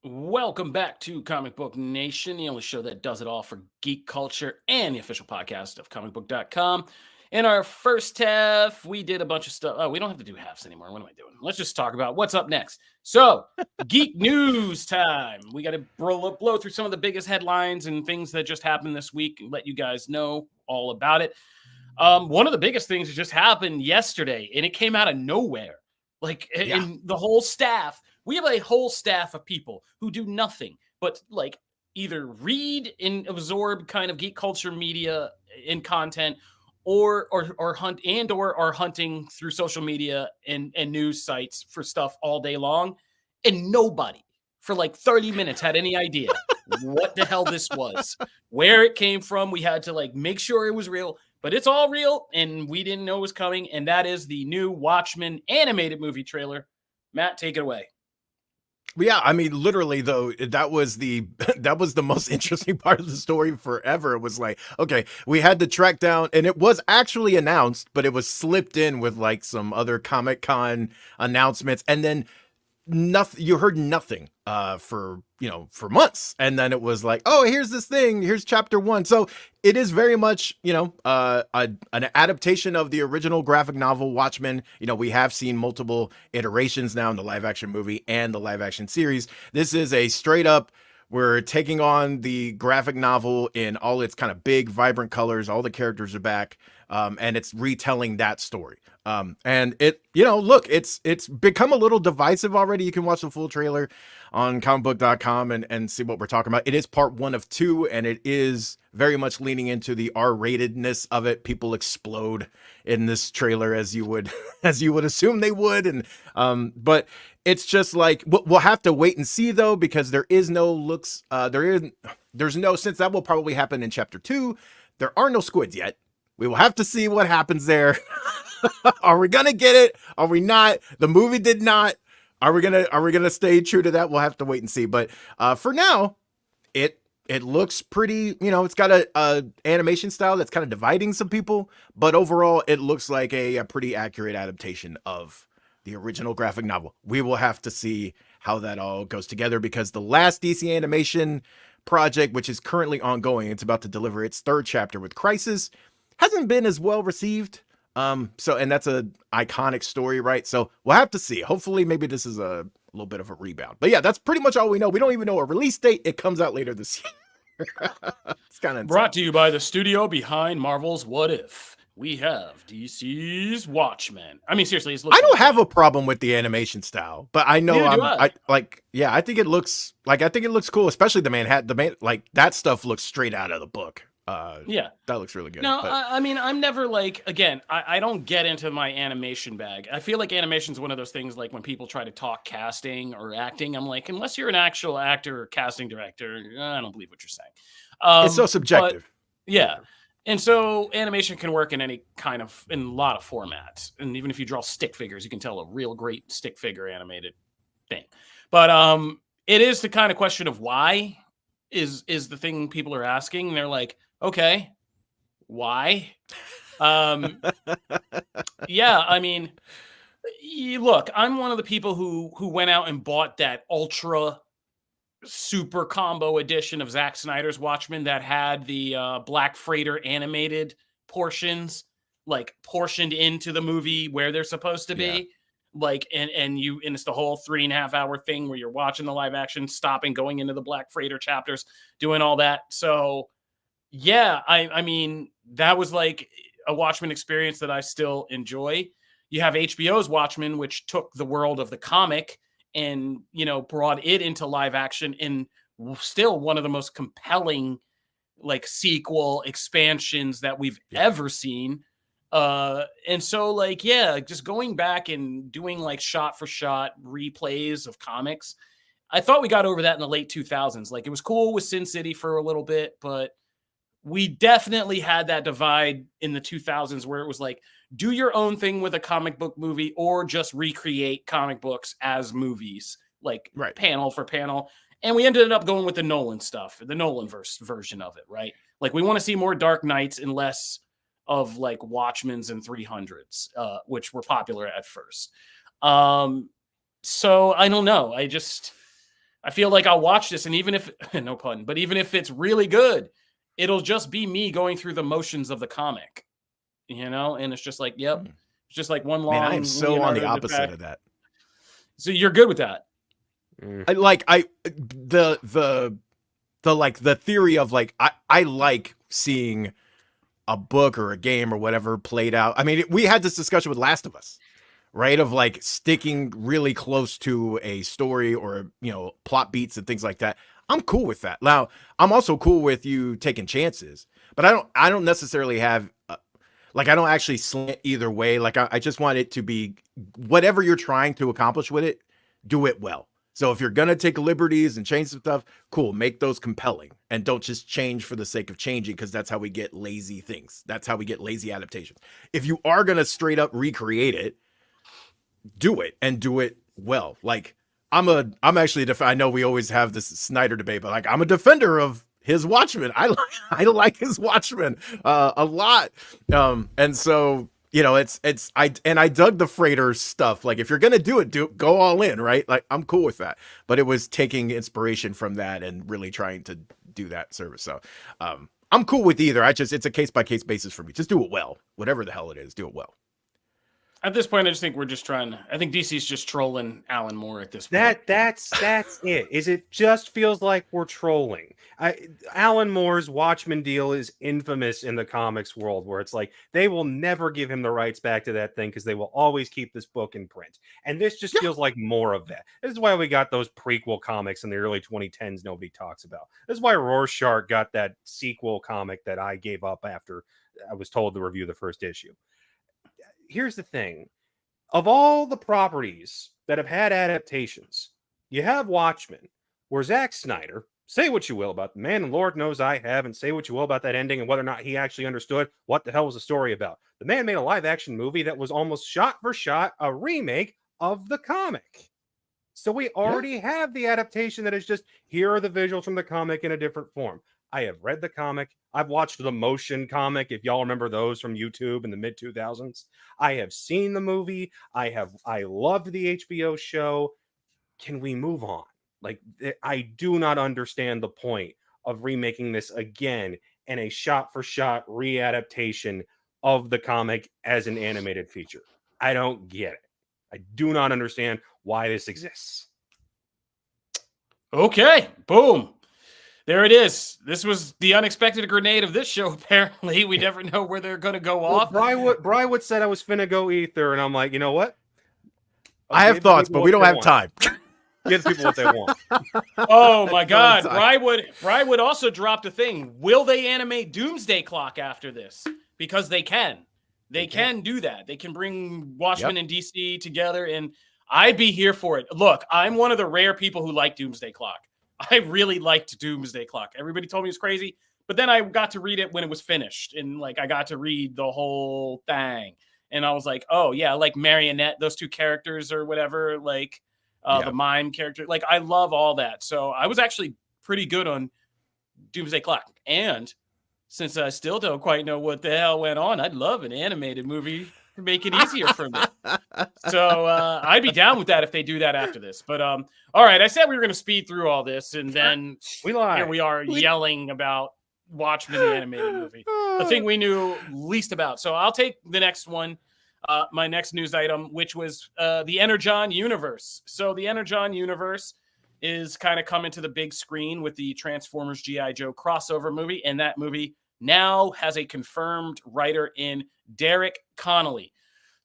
Welcome back to Comic Book Nation, the only show that does it all for geek culture and the official podcast of comicbook.com. In our first half, we did a bunch of stuff. Oh, we don't have to do halves anymore. What am I doing? Let's just talk about what's up next. So, geek news time. We got to blow through some of the biggest headlines and things that just happened this week and let you guys know all about it. One of the biggest things that just happened yesterday, and it came out of nowhere. In the whole staff. We have a whole staff of people who do nothing but like either read and absorb kind of geek culture media and content or hunt or are hunting through social media and news sites for stuff all day long. And nobody for like 30 minutes had any idea what the hell this was, where it came from. We had to like make sure it was real, but it's all real, and we didn't know it was coming. And that is the new Watchmen animated movie trailer. Matt, take it away. Yeah, I mean, literally though, that was the most interesting part of the story forever. It was like, okay, we had to track down, and it was actually announced, but it was slipped in with like some other Comic-Con announcements, and then nothing. You heard nothing for months, and then it was like, oh, here's this thing, here's chapter 1. So it is very much an adaptation of the original graphic novel Watchmen. We have seen multiple iterations now in the live action movie and the live action series. This is a straight up, we're taking on the graphic novel in all its kind of big vibrant colors. All the characters are back, and it's retelling that story. And it, look, it's become a little divisive already. You can watch the full trailer on comicbook.com and see what we're talking about. It is part 1 of 2, and it is very much leaning into the R-ratedness of it. People explode in this trailer as you would assume they would. And but it's just like, we'll have to wait and see though, because there is no looks, there's no, since that will probably happen in chapter 2, there are no squids yet. We will have to see what happens there. Are we gonna get it? Are we not? The movie did not. Are we gonna stay true to that? We'll have to wait and see. But for now, it looks pretty. It's got a animation style that's kind of dividing some people, but overall, it looks like a pretty accurate adaptation of the original graphic novel. We will have to see how that all goes together, because the last DC animation project, which is currently ongoing, it's about to deliver its 3rd chapter with Crisis, hasn't been as well received. And that's a iconic story, right? So we'll have to see. Hopefully, maybe this is a little bit of a rebound. But yeah, that's pretty much all we know. We don't even know a release date. It comes out later this year. It's kind of brought to you by the studio behind Marvel's What If. We have DC's Watchmen. I mean, seriously, I don't have a problem with the animation style, but I know I think it looks cool, especially the Manhattan. Like that stuff looks straight out of the book. That looks really good. No, I mean, I'm never like, again, I don't get into my animation bag. I feel like animation is one of those things, like when people try to talk casting or acting, I'm like, unless you're an actual actor or casting director, I don't believe what you're saying. It's so subjective. Yeah. And so animation can work in any kind of, in a lot of formats. And even if you draw stick figures, you can tell a real great stick figure animated thing. But it is the kind of question of why is the thing people are asking. And they're like, okay, why? Yeah, I mean, look, I'm one of the people who went out and bought that ultra super combo edition of Zack Snyder's Watchmen that had the Black Freighter animated portions, like portioned into the movie where they're supposed to be. Yeah. Like, and it's the whole 3.5 hour thing where you're watching the live action, stopping, going into the Black Freighter chapters, doing all that. So yeah, I mean, that was like a Watchmen experience that I still enjoy. You have HBO's Watchmen, which took the world of the comic and, brought it into live action, and still one of the most compelling, like, sequel expansions that we've ever seen. And so, like, yeah, just going back and doing like shot for shot replays of comics. I thought we got over that in the late 2000s. Like, it was cool with Sin City for a little bit, but we definitely had that divide in the 2000s where it was like, do your own thing with a comic book movie or just recreate comic books as movies, like panel for panel. And we ended up going with the Nolan stuff, the Nolan version of it, right? Like, we want to see more Dark Knights and less of like Watchmen's and 300s, which were popular at first. So I don't know. I feel like I'll watch this, and even if, no pun, but even if it's really good, it'll just be me going through the motions of the comic, and it's just like, yep. It's just like one long. Man, I am so on the opposite of that. So you're good with that. The theory of like, I like seeing a book or a game or whatever played out. I mean, we had this discussion with Last of Us, right? Of like sticking really close to a story or, plot beats and things like that. I'm cool with that. Now, I'm also cool with you taking chances, but I don't necessarily have, I don't actually slant either way. Like, I just want it to be whatever you're trying to accomplish with it, do it well. So if you're going to take liberties and change some stuff, cool, make those compelling and don't just change for the sake of changing, because that's how we get lazy things. That's how we get lazy adaptations. If you are going to straight up recreate it, do it and do it well. Like I'm actually, I know we always have this Snyder debate, but like I'm a defender of his Watchmen. I like his Watchmen a lot. And so, you know, I dug the freighter stuff. Like if you're going to do it, go all in, right? Like I'm cool with that, but it was taking inspiration from that and really trying to do that service. So, I'm cool with either. It's a case by case basis for me. Just do it well, whatever the hell it is, do it well. At this point, I just think we're just trying to. I think DC's just trolling Alan Moore at this point. That's it. It just feels like we're trolling. Alan Moore's Watchmen deal is infamous in the comics world, where it's like they will never give him the rights back to that thing because they will always keep this book in print. And this just feels like more of that. This is why we got those prequel comics in the early 2010s nobody talks about. This is why Rorschach got that sequel comic that I gave up after I was told to review the first issue. Here's the thing. Of all the properties that have had adaptations, you have Watchmen, where Zack Snyder, say what you will about the man, and Lord knows I have, and say what you will about that ending and whether or not he actually understood what the hell was the story about. The man made a live-action movie that was almost shot for shot a remake of the comic. So we already have the adaptation that is just, here are the visuals from the comic in a different form. I have read the comic. I've watched the motion comic, if y'all remember those from YouTube in the mid-2000s. I have seen the movie. I loved the HBO show. Can we move on? Like, I do not understand the point of remaking this again in a shot-for-shot readaptation of the comic as an animated feature. I don't get it. I do not understand why this exists. Okay, boom. There it is. This was the unexpected grenade of this show, apparently. We never know where they're going to go off. Brywood said I was finna go ether, and I'm like, you know what? I have thoughts, but we don't have time. Give people what they want. Oh, my God. Brywood also dropped a thing. Will they animate Doomsday Clock after this? Because they can. They can do that. They can bring Watchmen and DC together, and I'd be here for it. Look, I'm one of the rare people who like Doomsday Clock. I really liked Doomsday Clock. Everybody told me it was crazy, but then I got to read it when it was finished, and like I got to read the whole thing, and I was like, oh yeah, like Marionette, those two characters or whatever, like the mime character. Like I love all that, so I was actually pretty good on Doomsday Clock. And since I still don't quite know what the hell went on, I'd love an animated movie to make it easier for me. So I'd be down with that if they do that after this. But all right, I said we were going to speed through all this, and then here we are yelling about Watchmen, the animated movie, the thing we knew least about. So I'll take the next one, my next news item, which was the Energon universe. So the Energon universe is kind of coming to the big screen with the Transformers G.I. Joe crossover movie, and that movie now has a confirmed writer in Derek Connolly.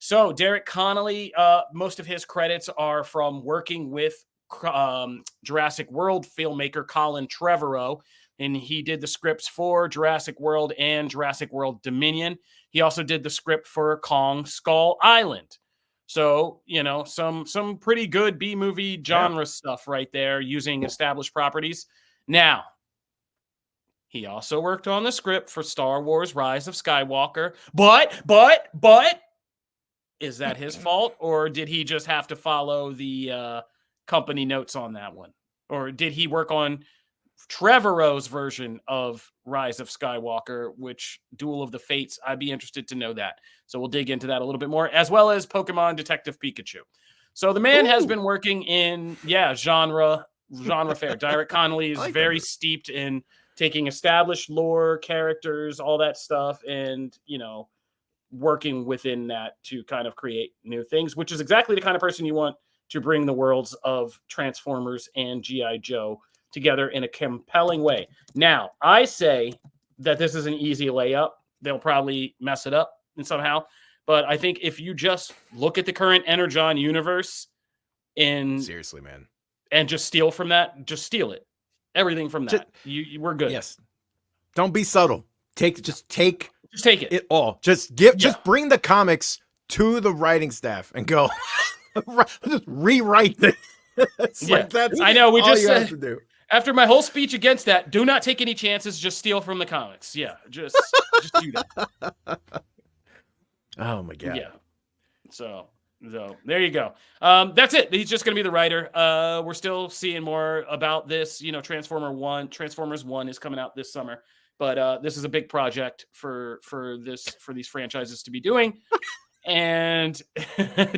So Derek Connolly, most of his credits are from working with Jurassic World filmmaker Colin Trevorrow, and he did the scripts for Jurassic World and Jurassic World Dominion. He also did the script for Kong Skull Island. So, you know, some pretty good B-movie genre stuff right there using established properties. Now, he also worked on the script for Star Wars Rise of Skywalker. But, is that his fault? Or did he just have to follow the company notes on that one? Or did he work on Trevorrow's version of Rise of Skywalker, which Duel of the Fates? I'd be interested to know that. So we'll dig into that a little bit more, as well as Pokemon Detective Pikachu. So the man has been working in, genre fare. Derek Connolly is very steeped in taking established lore, characters, all that stuff, and, you know, working within that to kind of create new things, which is exactly the kind of person you want to bring the worlds of Transformers and G.I. Joe together in a compelling way. Now, I say that this is an easy layup. They'll probably mess it up and somehow, but I think if you just look at the current Energon universe and seriously, man, and just steal from that, just steal it. Everything from that. We're good. Yes. Don't be subtle. Just take it all. Just bring the comics to the writing staff and go just rewrite this. It's like that's I know. We all just you have said to do. after my whole speech against that, do not take any chances. Just steal from the comics. Yeah, just do that. Oh my god. Yeah. So there you go. That's it. He's just gonna be the writer. We're still seeing more about this. You know, Transformers 1 is coming out this summer, but this is a big project for these franchises to be doing. And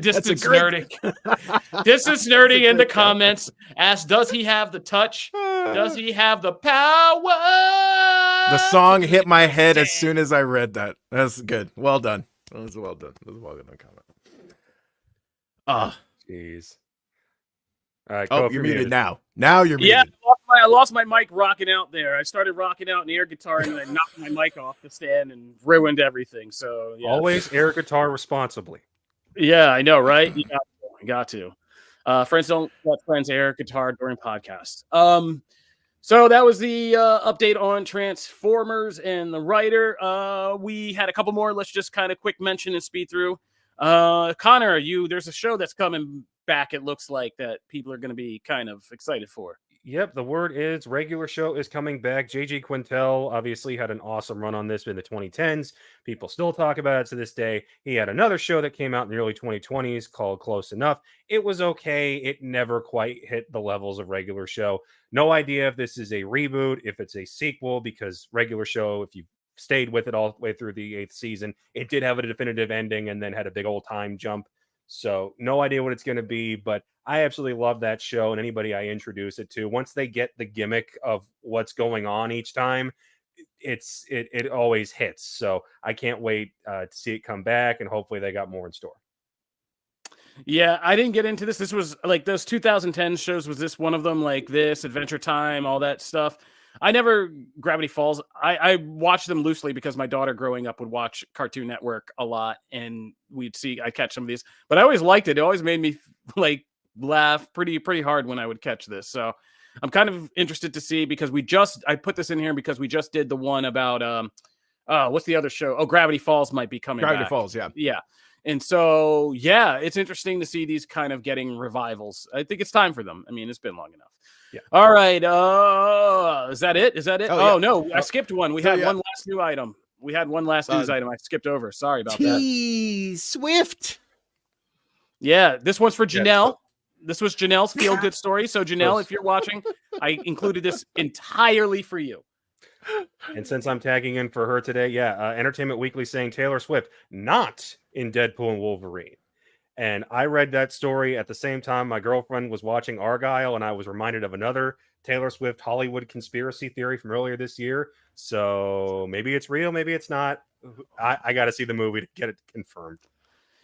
Distance Nerding in the comments asked, does he have the touch? Does he have the power? The song hit my head as soon as I read that. That's good. Well done. That was well done. That was a well done comment. Jeez. Oh, you're muted now. Now you're muted. Yeah, I lost my mic rocking out there. I started rocking out an air guitar and I knocked my mic off the stand and ruined everything. So yeah. Always air guitar responsibly. Yeah, I know, right? You got to. Friends don't let friends air guitar during podcasts. So that was the update on Transformers and the writer. We had a couple more. Let's just kind of quick mention and speed through. Connor, there's a show that's coming back, it looks like, that people are going to be kind of excited for. Yep, the word is regular show is coming back. J.G. Quintel obviously had an awesome run on this in the 2010s. People still talk about it to this day. He had another show that came out in the early 2020s called Close Enough. It was okay. It never quite hit the levels of regular show. No idea if this is a reboot, if it's a sequel, because regular show, if you stayed with it all the way through the 8th season, it did have a definitive ending and then had a big old time jump. So no idea what it's going to be, but I absolutely love that show, and anybody I introduce it to, once they get the gimmick of what's going on each time, it always hits. So I can't wait to see it come back, and hopefully they got more in store. Yeah, I didn't get into this. This was like those 2010 shows. Was this one of them? Like this, Adventure Time, all that stuff. I never Gravity Falls. I watched them loosely because my daughter growing up would watch Cartoon Network a lot, and I'd catch some of these. But I always liked it. It always made me like laugh pretty hard when I would catch this. So I'm kind of interested to see, because I put this in here because we just did the one about what's the other show? Oh, Gravity Falls might be coming back. Gravity Falls, yeah. Yeah. And so, yeah, it's interesting to see these kind of getting revivals. I think it's time for them. I mean, it's been long enough. Yeah. All right. Is that it? Oh, yeah. No, I skipped one. We had one last new item. We had one last news item I skipped over. Sorry about that. Swift. Yeah, this one's for Janelle. This was Janelle's feel-good story. So, Janelle, if you're watching, I included this entirely for you. And since I'm tagging in for her today, Entertainment Weekly saying Taylor Swift not in Deadpool and Wolverine. And I read that story at the same time my girlfriend was watching Argyle, and I was reminded of another Taylor Swift Hollywood conspiracy theory from earlier this year. So maybe it's real, maybe it's not. I got to see the movie to get it confirmed.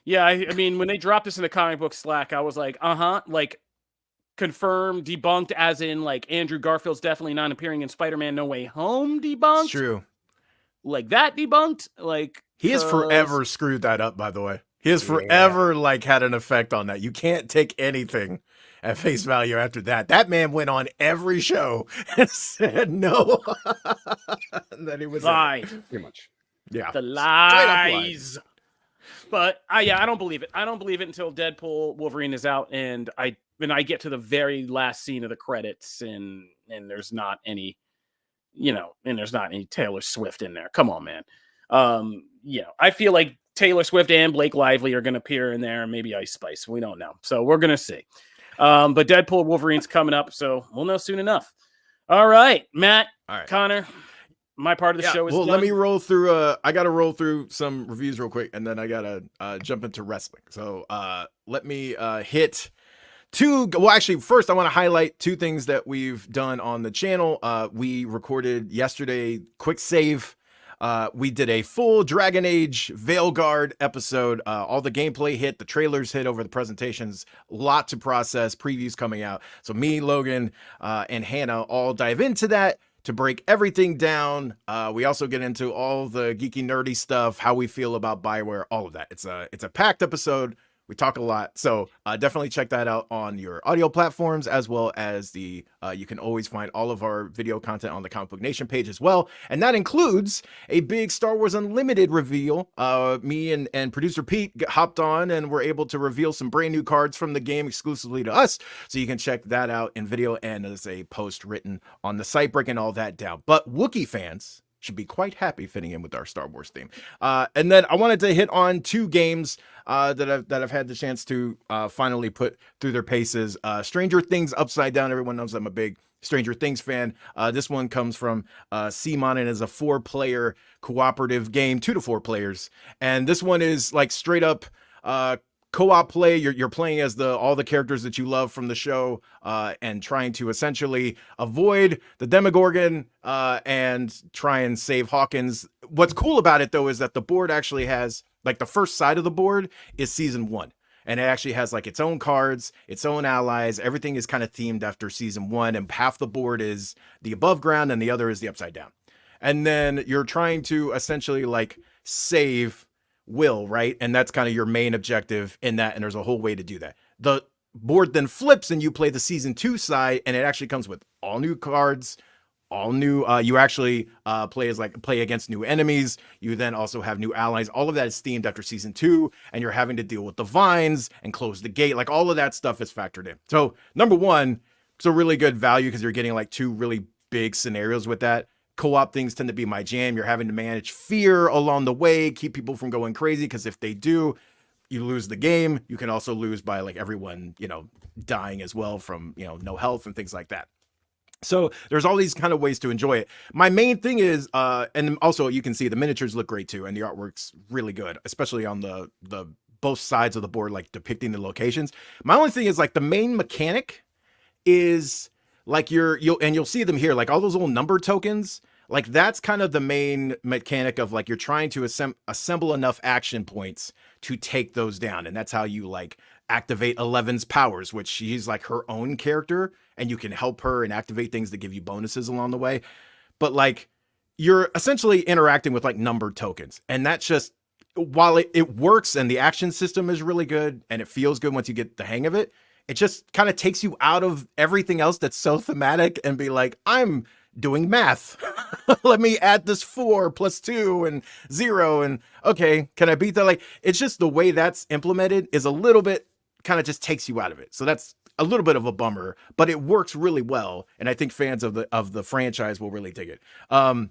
Yeah, I mean, when they dropped this in the comic book Slack, I was like, like, confirmed, debunked, as in, like, Andrew Garfield's definitely not appearing in Spider-Man No Way Home, debunked. It's true. Like, that debunked. Like, he has forever screwed that up, by the way. He has forever, like, had an effect on that. You can't take anything at face value after that. That man went on every show and said no. And then he was lie. Pretty much. Yeah. The lies. But I don't believe it. I don't believe it until Deadpool Wolverine is out and I get to the very last scene of the credits and there's not any, and there's not any Taylor Swift in there. Come on, man. I feel like Taylor Swift and Blake Lively are going to appear in there, and maybe Ice Spice. We don't know. So we're going to see. But Deadpool Wolverine's coming up, so we'll know soon enough. All right, Matt, all right. Connor, my part of the show is done. Let me roll through. I got to roll through some reviews real quick, and then I got to jump into wrestling. So let me hit two. Well, actually, first I want to highlight two things that we've done on the channel. We recorded yesterday, quick save. We did a full Dragon Age Veilguard episode. All the gameplay hit, the trailers hit over the presentations, a lot to process, previews coming out. So me, Logan, and Hannah all dive into that to break everything down. We also get into all the geeky, nerdy stuff, how we feel about BioWare, all of that. It's a packed episode. We talk a lot. So definitely check that out on your audio platforms, as well as the you can always find all of our video content on the Comic Book Nation page as well. And that includes a big Star Wars Unlimited reveal. Me and producer Pete hopped on and were able to reveal some brand new cards from the game exclusively to us. So you can check that out in video, and there's a post written on the site breaking all that down. But Wookiee fans should be quite happy fitting in with our Star Wars theme. And then I wanted to hit on 2 games that I've had the chance to finally put through their paces. Stranger Things Upside Down. Everyone knows I'm a big Stranger Things fan. This one comes from CMON and is a 4-player cooperative game, 2 to 4 players. And this one is like straight up co-op play. You're playing as all the characters that you love from the show, and trying to essentially avoid the Demogorgon and try and save Hawkins. What's cool about it though is that the board actually has, like, the first side of the board is season 1. And it actually has like its own cards, its own allies. Everything is kind of themed after season 1, and half the board is the above ground and the other is the upside down. And then you're trying to essentially like save Will, right? And that's kind of your main objective in that, and there's a whole way to do that. The board then flips and you play the season 2 side, and it actually comes with all new cards, all new you actually play against new enemies. You then also have new allies. All of that is themed after season 2, and you're having to deal with the vines and close the gate. Like, all of that stuff is factored in. So number 1, it's a really good value because you're getting like 2 really big scenarios with that. Co-op things tend to be my jam. You're having to manage fear along the way, keep people from going crazy, because if they do, you lose the game. You can also lose by like everyone, dying as well from, no health and things like that. So there's all these kind of ways to enjoy it. My main thing is, and also you can see the miniatures look great too, and the artwork's really good, especially on the both sides of the board, like depicting the locations. My only thing is like the main mechanic is like you'll see them here, like all those little number tokens. Like that's kind of the main mechanic of like you're trying to assemble enough action points to take those down, and that's how you like activate 11's powers, which she's like her own character, and you can help her and activate things that give you bonuses along the way. But like you're essentially interacting with like numbered tokens, and that's just, while it works and the action system is really good and it feels good once you get the hang of it, it just kind of takes you out of everything else that's so thematic and be like, I'm doing math. Let me add this 4 plus 2 and 0. And okay, can I beat that? Like, it's just the way that's implemented is a little bit kind of just takes you out of it. So that's a little bit of a bummer, but it works really well. And I think fans of the franchise will really dig it. And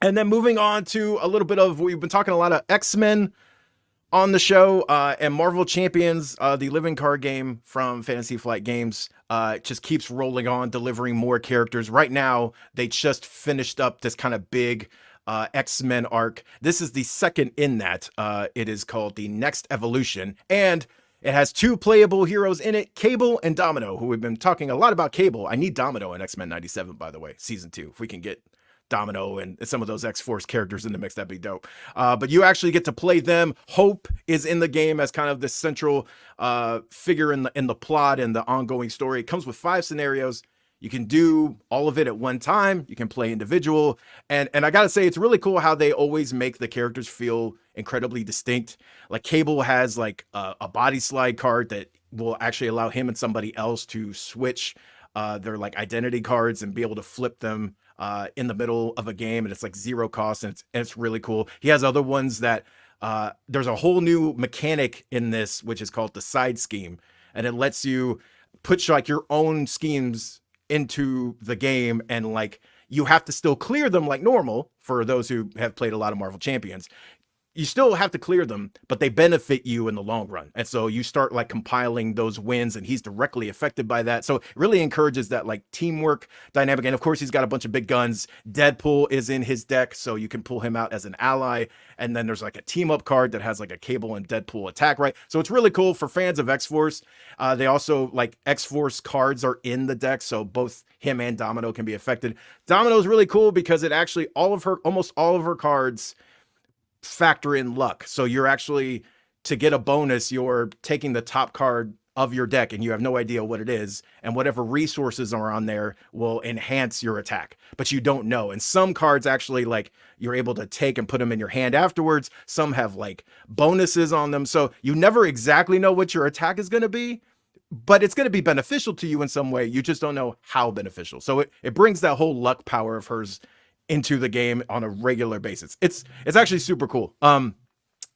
then moving on to a little bit of, we've been talking a lot of X-Men on the show, and Marvel Champions, the living card game from Fantasy Flight Games, just keeps rolling on, delivering more characters. Right now, they just finished up this kind of big X-Men arc. This is the second in that. It is called The Next Evolution, and it has 2 playable heroes in it, Cable and Domino, who we've been talking a lot about. Cable. I need Domino in X-Men 97, by the way, season 2. If we can get Domino and some of those X-Force characters in the mix, that'd be dope. But you actually get to play them. Hope is in the game as kind of the central figure in the plot and the ongoing story. It comes with 5 scenarios. You can do all of it at one time. You can play individual. And I gotta say, it's really cool how they always make the characters feel incredibly distinct. Like Cable has like a body slide card that will actually allow him and somebody else to switch their like identity cards and be able to flip them in the middle of a game, and it's like 0 cost, and it's really cool. He has other ones that there's a whole new mechanic in this, which is called the side scheme, and it lets you put like your own schemes into the game, and like you have to still clear them like normal. For those who have played a lot of Marvel Champions, you still have to clear them, but they benefit you in the long run. And so you start like compiling those wins, and he's directly affected by that. So it really encourages that like teamwork dynamic. And of course, he's got a bunch of big guns. Deadpool is in his deck, so you can pull him out as an ally. And then there's like a team up card that has like a Cable and Deadpool attack, right? So it's really cool for fans of X-Force. They also like X-Force cards are in the deck, so both him and Domino can be affected. Domino is really cool because it actually almost all of her cards factor in luck. So you're actually, to get a bonus, you're taking the top card of your deck and you have no idea what it is, and whatever resources are on there will enhance your attack, but you don't know. And some cards actually, like, you're able to take and put them in your hand afterwards. Some have like bonuses on them, so you never exactly know what your attack is going to be, but it's going to be beneficial to you in some way. You just don't know how beneficial. So it brings that whole luck power of hers into the game on a regular basis. It's actually super cool.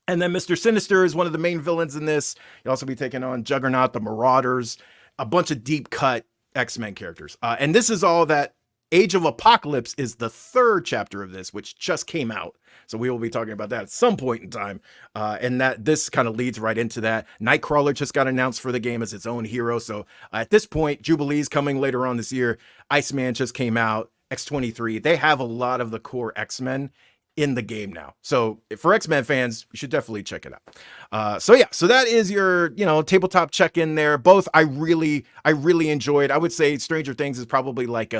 And then Mr. Sinister is one of the main villains in this. You'll also be taking on Juggernaut, the Marauders, a bunch of deep cut X-Men characters. And this is all that Age of Apocalypse is the third chapter of this, which just came out. So we will be talking about that at some point in time. And that this kind of leads right into that. Nightcrawler just got announced for the game as its own hero. So at this point, Jubilee's coming later on this year. Iceman just came out. X-23. They have a lot of the core X-Men in the game now. So for X-Men fans, you should definitely check it out. So that is your, tabletop check-in there. Both I really enjoyed. I would say Stranger Things is probably like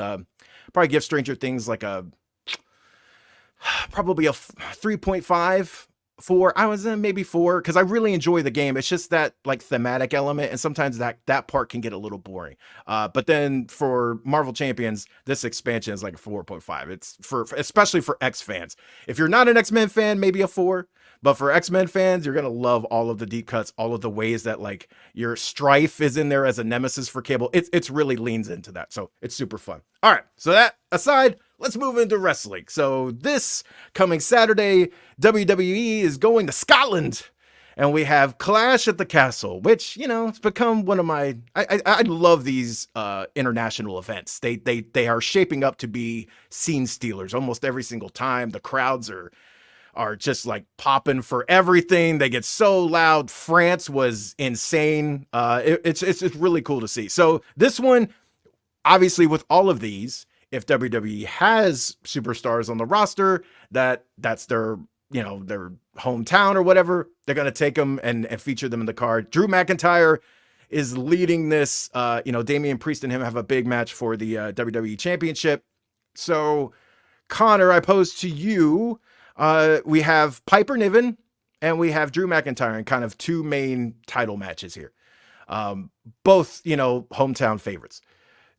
probably give Stranger Things like probably a 3.5, 4. I was in maybe 4 because I really enjoy the game. It's just that like thematic element, and sometimes that part can get a little boring. But then for Marvel Champions, this expansion is like a 4.5. It's especially for X fans. If you're not an X-Men fan, maybe a 4. But for X-Men fans, you're gonna love all of the deep cuts, all of the ways that like your Strife is in there as a nemesis for Cable. It's really leans into that, so it's super fun. All right, so that aside, let's move into wrestling. So this coming Saturday, WWE is going to Scotland, and we have Clash at the Castle, which, it's become one of my, I love these international events. They are shaping up to be scene stealers almost every single time. The crowds are just like popping for everything. They get so loud. France was insane. It's really cool to see. So this one, obviously with all of these, if WWE has superstars on the roster, that's their, their hometown or whatever, they're going to take them and feature them in the card. Drew McIntyre is leading this. Damian Priest and him have a big match for the WWE Championship. So, Connor, I pose to you, we have Piper Niven and we have Drew McIntyre in kind of two main title matches here. Both, hometown favorites.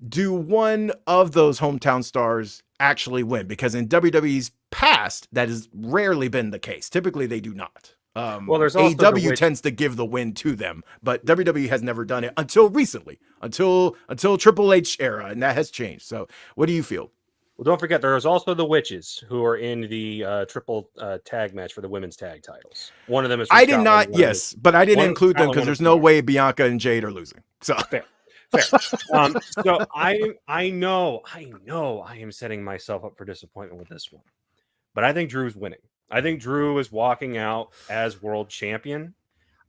Do one of those hometown stars actually win? Because in WWE's past, that has rarely been the case. Typically, they do not. Well, there's also AEW tends to give the win to them, but WWE has never done it until recently, until Triple H era, and that has changed. So, what do you feel? Well, don't forget, there's also the Witches who are in the triple tag match for the women's tag titles. One of them is. I did not, yes, but I didn't include them because there's no way Bianca and Jade are losing. So fair. So I know I am setting myself up for disappointment with this one, but I think Drew's winning. I think Drew is walking out as world champion.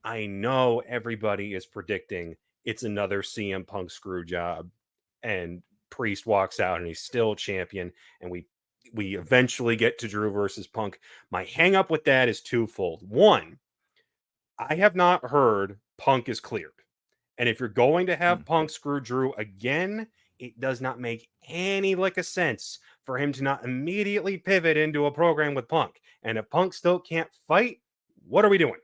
I know everybody is predicting it's another CM Punk screw job, and Priest walks out and he's still champion, and we eventually get to Drew versus Punk. My hang up with that is twofold. One, I have not heard Punk is cleared. And if you're going to have Punk screw Drew again, it does not make any lick of sense for him to not immediately pivot into a program with Punk. And if Punk still can't fight, what are we doing?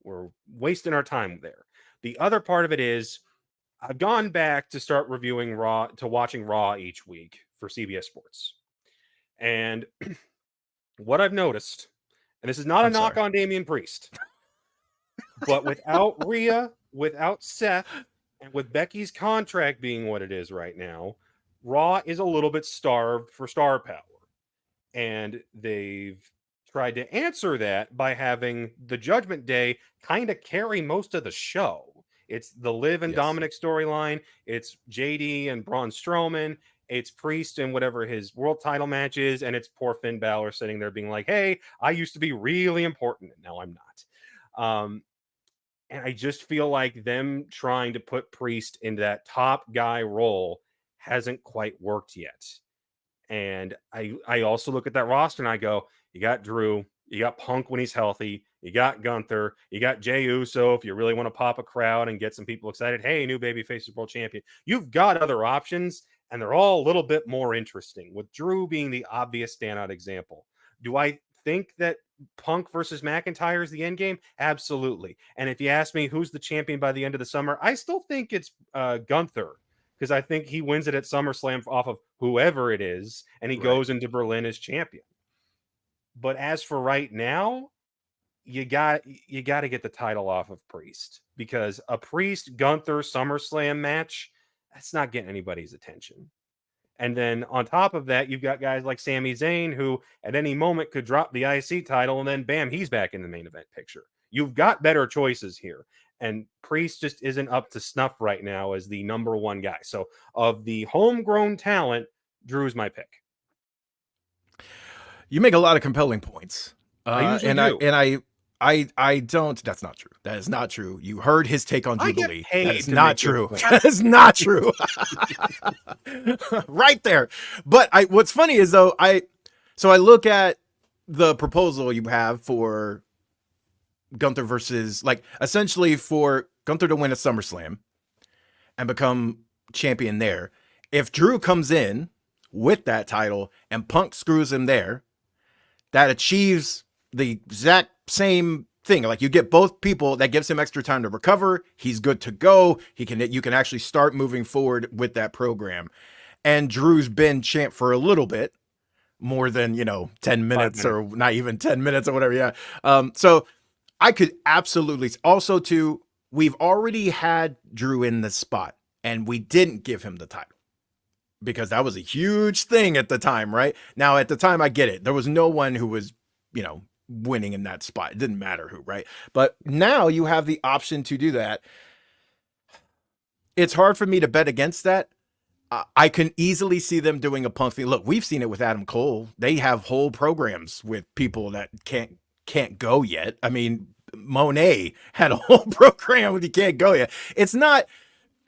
We're wasting our time there. The other part of it is I've gone back to start reviewing Raw, to watching Raw each week for CBS Sports. And what I've noticed, and this is not a knock on Damian Priest, but without Rhea, without Seth, and with Becky's contract being what it is right now, Raw is a little bit starved for star power. And they've tried to answer that by having the Judgment Day kind of carry most of the show. It's the Liv and Dominic storyline. It's JD and Braun Strowman. It's Priest and whatever his world title match is. And it's poor Finn Balor sitting there being like, hey, I used to be really important, and now I'm not. And I just feel like them trying to put Priest into that top guy role hasn't quite worked yet. And I also look at that roster and I go, you got Drew, you got Punk when he's healthy, you got Gunther, you got Jey Uso if you really want to pop a crowd and get some people excited. Hey, new babyface world champion. You've got other options, and they're all a little bit more interesting, with Drew being the obvious standout example. Do I think that Punk versus McIntyre is the end game? Absolutely. And if you ask me who's the champion by the end of the summer, I still think it's Gunther, because I think he wins it at SummerSlam off of whoever it is, and he goes into Berlin as champion. But as for right now, you got to get the title off of Priest, because a Priest Gunther SummerSlam match, that's not getting anybody's attention. And then on top of that, you've got guys like Sami Zayn, who at any moment could drop the IC title, and then bam, he's back in the main event picture. You've got better choices here. And Priest just isn't up to snuff right now as the number one guy. So of the homegrown talent, Drew's my pick. You make a lot of compelling points. I usually do. I don't. That's not true. That is not true. You heard his take on Jubilee. That is not true. That is not true. Right there. But what's funny is though, so I look at the proposal you have for Gunther versus, like, essentially for Gunther to win at SummerSlam and become champion there. If Drew comes in with that title and Punk screws him there, that achieves the exact same thing. Like, you get both people, that gives him extra time to recover. He's good to go. You can actually start moving forward with that program. And Drew's been champ for a little bit more than, 10 minutes or not even 10 minutes or whatever. Yeah. So I could absolutely also too, we've already had Drew in the spot and we didn't give him the title because that was a huge thing at the time, right? Now at the time, I get it. There was no one who was, winning in that spot. It didn't matter who, right? But now you have the option to do that. It's hard for me to bet against that. I can easily see them doing a Punk thing. Look, we've seen it with Adam Cole. They have whole programs with people that can't go yet. I mean, Monet had a whole program with you can't go yet. It's not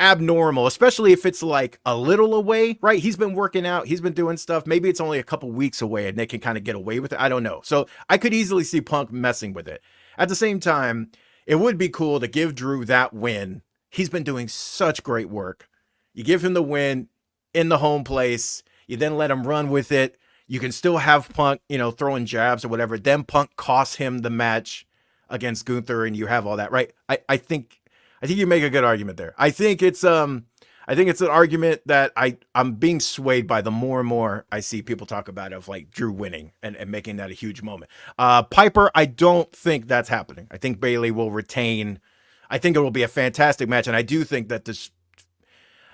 abnormal, especially if it's like a little away, right? He's been working out, he's been doing stuff. Maybe it's only a couple weeks away and they can kind of get away with it. I don't know. So I could easily see Punk messing with it. At the same time, it would be cool to give Drew that win. He's been doing such great work. You give him the win in the home place. You then let him run with it. You can still have Punk, throwing jabs or whatever. Then Punk costs him the match against Gunther and you have all that, right? I think you make a good argument there. I think it's an argument that I'm being swayed by the more and more I see people talk about of like Drew winning and making that a huge moment. Piper, I don't think that's happening. I think Bayley will retain. I think it will be a fantastic match. And I do think that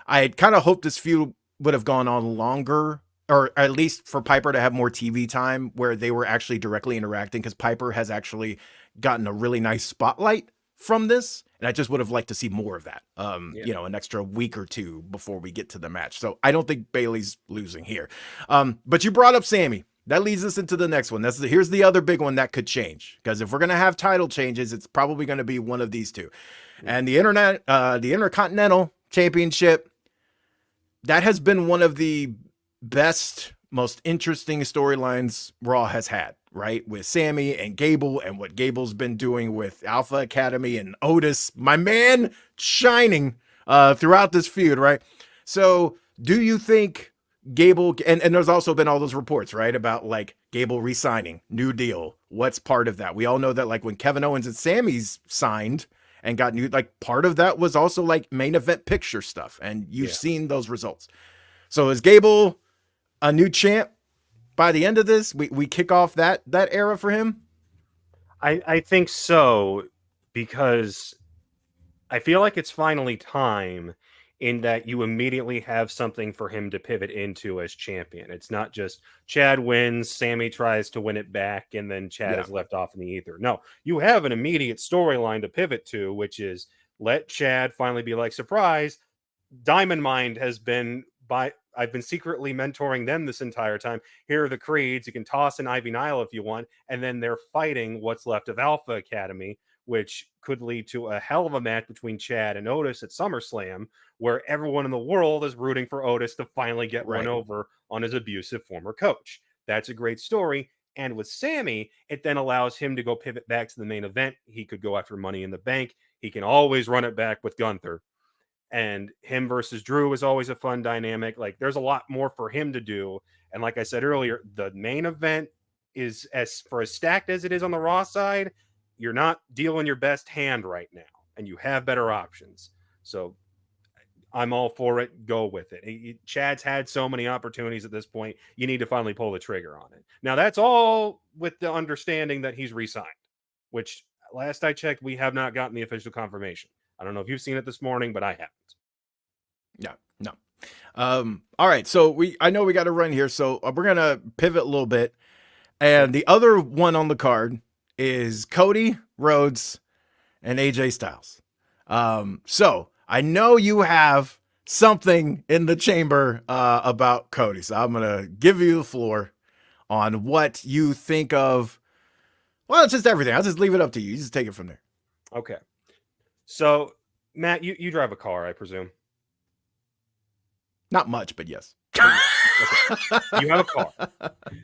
I kind of hoped this feud would have gone on longer, or at least for Piper to have more TV time where they were actually directly interacting, because Piper has actually gotten a really nice spotlight from this. And I just would have liked to see more of that, an extra week or two before we get to the match. So I don't think Bayley's losing here. But you brought up Sami. That leads us into the next one. Here's the other big one that could change, because if we're going to have title changes, it's probably going to be one of these two. And the Intercontinental Championship, that has been one of the best, most interesting storylines Raw has had, right? With Sami and Gable and what Gable's been doing with Alpha Academy and Otis, my man, shining throughout this feud, right? So do you think Gable, and there's also been all those reports, right, about like Gable re-signing, new deal. What's part of that? We all know that like when Kevin Owens and Sami's signed and got new, like part of that was also like main event picture stuff. And you've seen those results. So is Gable a new champ by the end of this? We kick off that era for him? I think so, because I feel like it's finally time, in that you immediately have something for him to pivot into as champion. It's not just Chad wins, Sami tries to win it back, and then Chad is left off in the ether. No, you have an immediate storyline to pivot to, which is let Chad finally be like, surprise, Diamond Mind has been I've been secretly mentoring them this entire time. Here are the creeds. You can toss in Ivy Nile if you want. And then they're fighting what's left of Alpha Academy, which could lead to a hell of a match between Chad and Otis at SummerSlam, where everyone in the world is rooting for Otis to finally get one over on his abusive former coach. That's a great story. And with Sami, it then allows him to go pivot back to the main event. He could go after Money in the Bank. He can always run it back with Gunther. And him versus Drew is always a fun dynamic. Like, there's a lot more for him to do. And like I said earlier, the main event is as stacked as it is on the Raw side, you're not dealing your best hand right now, and you have better options. So I'm all for it. Go with it. Chad's had so many opportunities at this point. You need to finally pull the trigger on it. Now, that's all with the understanding that he's re-signed, which last I checked, we have not gotten the official confirmation. I don't know if you've seen it this morning, but I haven't. No. All right. So I know we got to run here. So we're going to pivot a little bit. And the other one on the card is Cody Rhodes and AJ Styles. So I know you have something in the chamber about Cody. So I'm going to give you the floor on what you think of. Well, it's just everything. I'll just leave it up to you. You just take it from there. Okay. So, Matt, you drive a car, I presume. Not much, but yes. Okay. You have a car.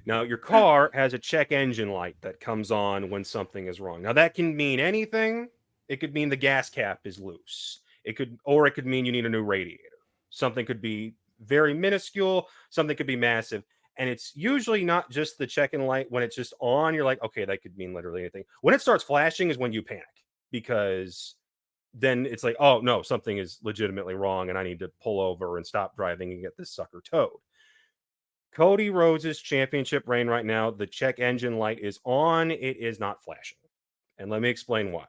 Now, your car has a check engine light that comes on when something is wrong. Now, that can mean anything. It could mean the gas cap is loose. It could mean you need a new radiator. Something could be very minuscule. Something could be massive. And it's usually not just the check-in light. When it's just on, you're like, okay, that could mean literally anything. When it starts flashing is when you panic, because then it's like, oh, no, something is legitimately wrong, and I need to pull over and stop driving and get this sucker towed. Cody Rhodes' championship reign right now, the check engine light is on. It is not flashing. And let me explain why.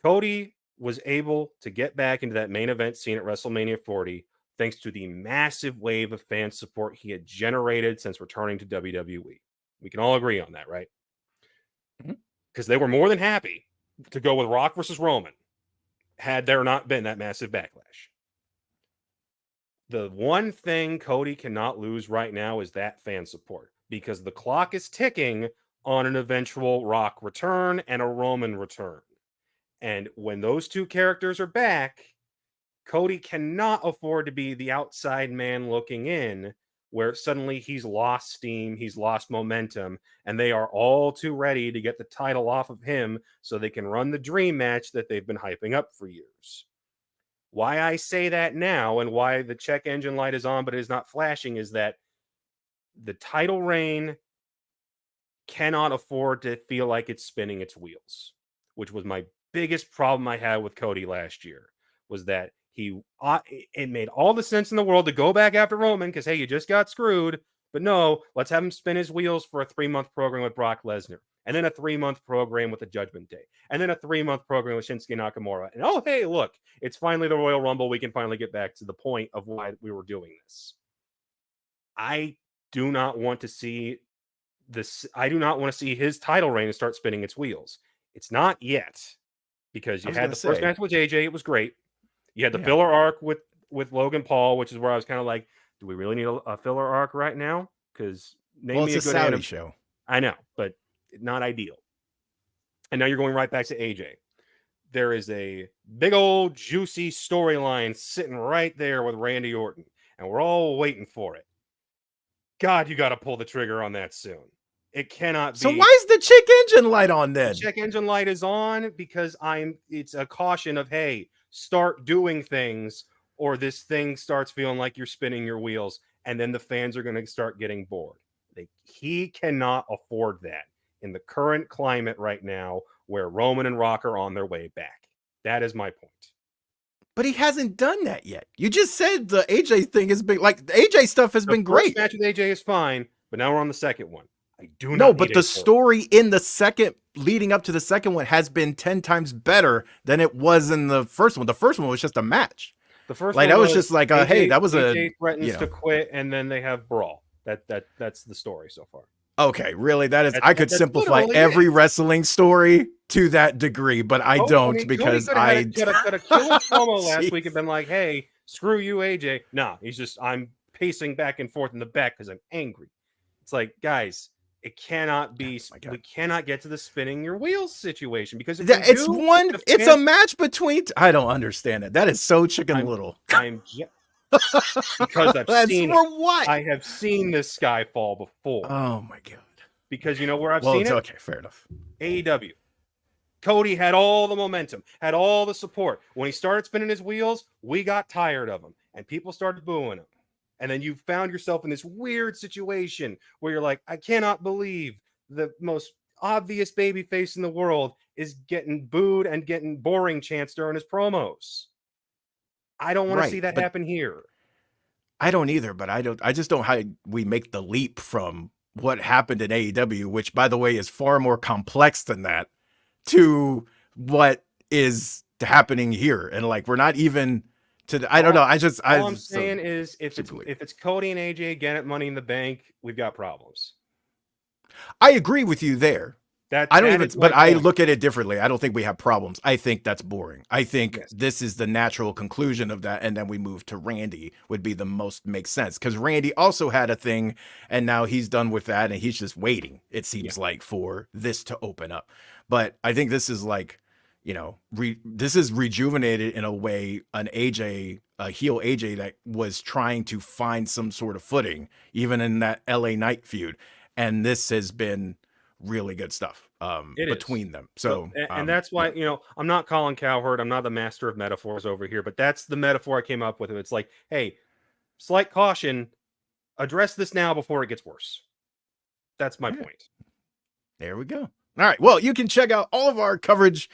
Cody was able to get back into that main event scene at WrestleMania 40 thanks to the massive wave of fan support he had generated since returning to WWE. We can all agree on that, right? Because they were more than happy to go with Rock versus Roman had there not been that massive backlash. The one thing Cody cannot lose right now is that fan support, because the clock is ticking on an eventual Rock return and a Roman return. And when those two characters are back, Cody cannot afford to be the outside man looking in, where suddenly he's lost steam, he's lost momentum, and they are all too ready to get the title off of him so they can run the dream match that they've been hyping up for years. Why I say that now and why the check engine light is on but it is not flashing is that the title reign cannot afford to feel like it's spinning its wheels, which was my biggest problem I had with Cody last year, was that it made all the sense in the world to go back after Roman because, hey, you just got screwed. But no, let's have him spin his wheels for a 3-month program with Brock Lesnar, and then a 3-month program with the Judgment Day, and then a 3-month program with Shinsuke Nakamura. And oh, hey, look, it's finally the Royal Rumble. We can finally get back to the point of why we were doing this. I do not want to see this. I do not want to see his title reign start spinning its wheels. It's not yet, because you had the first match with JJ. It was great. You had the filler arc with Logan Paul, which is where I was kind of like, do we really need a filler arc right now? Because it's a Saudi show. I know, but not ideal. And now you're going right back to AJ. There is a big old juicy storyline sitting right there with Randy Orton, and we're all waiting for it. God, you got to pull the trigger on that soon. It cannot be. So why is the check engine light on then? The check engine light is on because it's a caution of, hey, start doing things, or this thing starts feeling like you're spinning your wheels, and then the fans are going to start getting bored. He cannot afford that in the current climate right now, where Roman and Rock are on their way back. That is my point. But he hasn't done that yet. You just said the AJ thing has been like, the AJ stuff has been great. The first match with AJ is fine, but now we're on the second one. I do not. No, but the story in the second, leading up to the second one, has been 10 times better than it was in the first one. The first one was just a match. The first like one that was just like, AJ, hey, that was AJ threatens to quit, and then they have brawl. That's the story so far. Okay, really? I could simplify every wrestling story to that degree, but I don't, because I could have killed promo last week and been like, hey, screw you, AJ. No, he's just, I'm pacing back and forth in the back because I'm angry. It's like, guys, it cannot be. We cannot get to the spinning your wheels situation, because it's a match between. I don't understand it. That is so Chicken Little. Because I've seen for what? I have seen this guy fall before. Oh my god! Because you know where I've seen it. Okay, fair enough. AEW. Cody had all the momentum, had all the support. When he started spinning his wheels, we got tired of him, and people started booing him. And then you found yourself in this weird situation where you're like, I cannot believe the most obvious baby face in the world is getting booed and getting boring chants during his promos. I don't want to see that happen here. I don't either, but I just don't how we make the leap from what happened in AEW, which by the way is far more complex than that, to what is happening here. And like, we're not even to, I don't know. All I'm saying is if it's Cody and AJ again at Money in the Bank, we've got problems. I agree with you there. I look at it differently. I don't think we have problems. I think that's boring. I think this is the natural conclusion of that. And then we move to Randy would be the most makes sense, because Randy also had a thing and now he's done with that and he's just waiting, it seems like, for this to open up. But I think this is like, you know, this is rejuvenated in a way, a heel AJ that was trying to find some sort of footing, even in that LA Knight feud. And this has been really good stuff between them. So and that's why, you know, I'm not Colin Cowherd. I'm not the master of metaphors over here, but that's the metaphor I came up with. It's like, hey, slight caution, address this now before it gets worse. That's my point. There we go. All right. Well, you can check out all of our coverage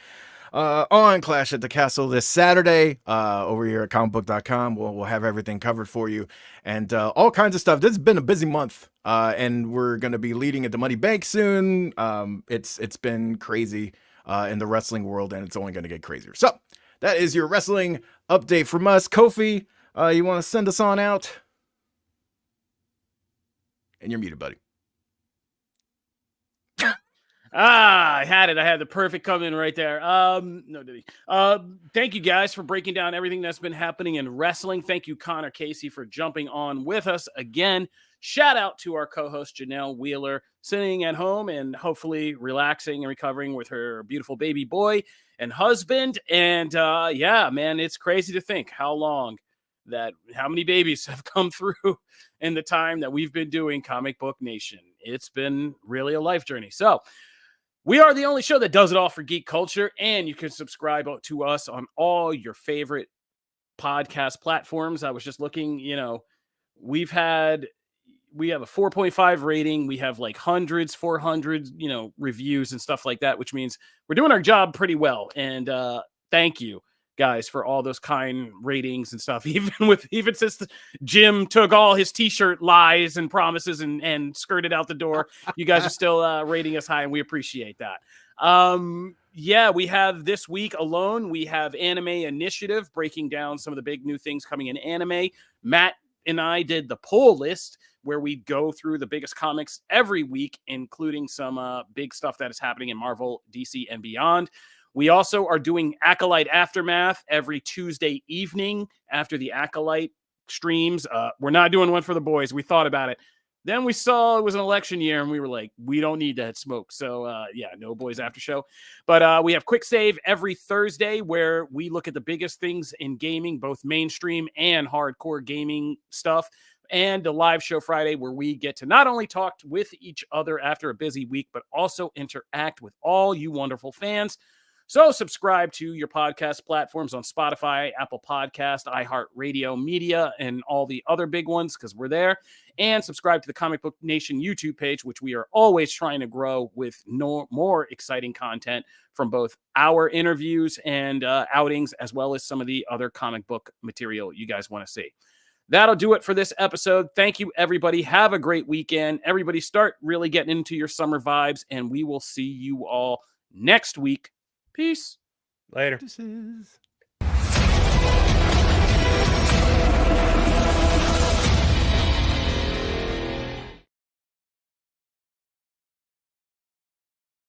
on Clash at the Castle this Saturday over here at comicbook.com. We'll have everything covered for you and all kinds of stuff. This has been a busy month and we're going to be leading at the Money Bank soon. It's been crazy in the wrestling world, and it's only going to get crazier. So that is your wrestling update from us. Kofi, you want to send us on out? And you're muted, buddy. I had it. I had the perfect come in right there. No, did he? Thank you guys for breaking down everything that's been happening in wrestling. Thank you, Connor Casey, for jumping on with us again. Shout out to our co-host, Janelle Wheeler, sitting at home and hopefully relaxing and recovering with her beautiful baby boy and husband. And yeah, man, it's crazy to think how many babies have come through in the time that we've been doing Comic Book Nation. It's been really a life journey. So we are the only show that does it all for geek culture, and you can subscribe to us on all your favorite podcast platforms. I was just looking, you know, we have a 4.5 rating. We have like 400, you know, reviews and stuff like that, which means we're doing our job pretty well. And thank you guys for all those kind ratings and stuff. Even since Jim took all his t-shirt lies and promises and skirted out the door, you guys are still rating us high, and we appreciate that. Yeah, we have this week alone, we have Anime Initiative breaking down some of the big new things coming in anime. Matt and I did the poll list where we go through the biggest comics every week, including some big stuff that is happening in Marvel, DC, and beyond. We also are doing Acolyte Aftermath every Tuesday evening after the Acolyte streams. We're not doing one for the boys. We thought about it. Then we saw it was an election year, and we were like, we don't need that smoke. So, yeah, no boys after show. But we have Quick Save every Thursday where we look at the biggest things in gaming, both mainstream and hardcore gaming stuff. And the live show Friday where we get to not only talk with each other after a busy week, but also interact with all you wonderful fans. So subscribe to your podcast platforms on Spotify, Apple Podcast, iHeartRadio Media, and all the other big ones because we're there. And subscribe to the Comic Book Nation YouTube page, which we are always trying to grow with more exciting content from both our interviews and outings, as well as some of the other comic book material you guys want to see. That'll do it for this episode. Thank you, everybody. Have a great weekend. Everybody start really getting into your summer vibes, and we will see you all next week. Peace. Later. This is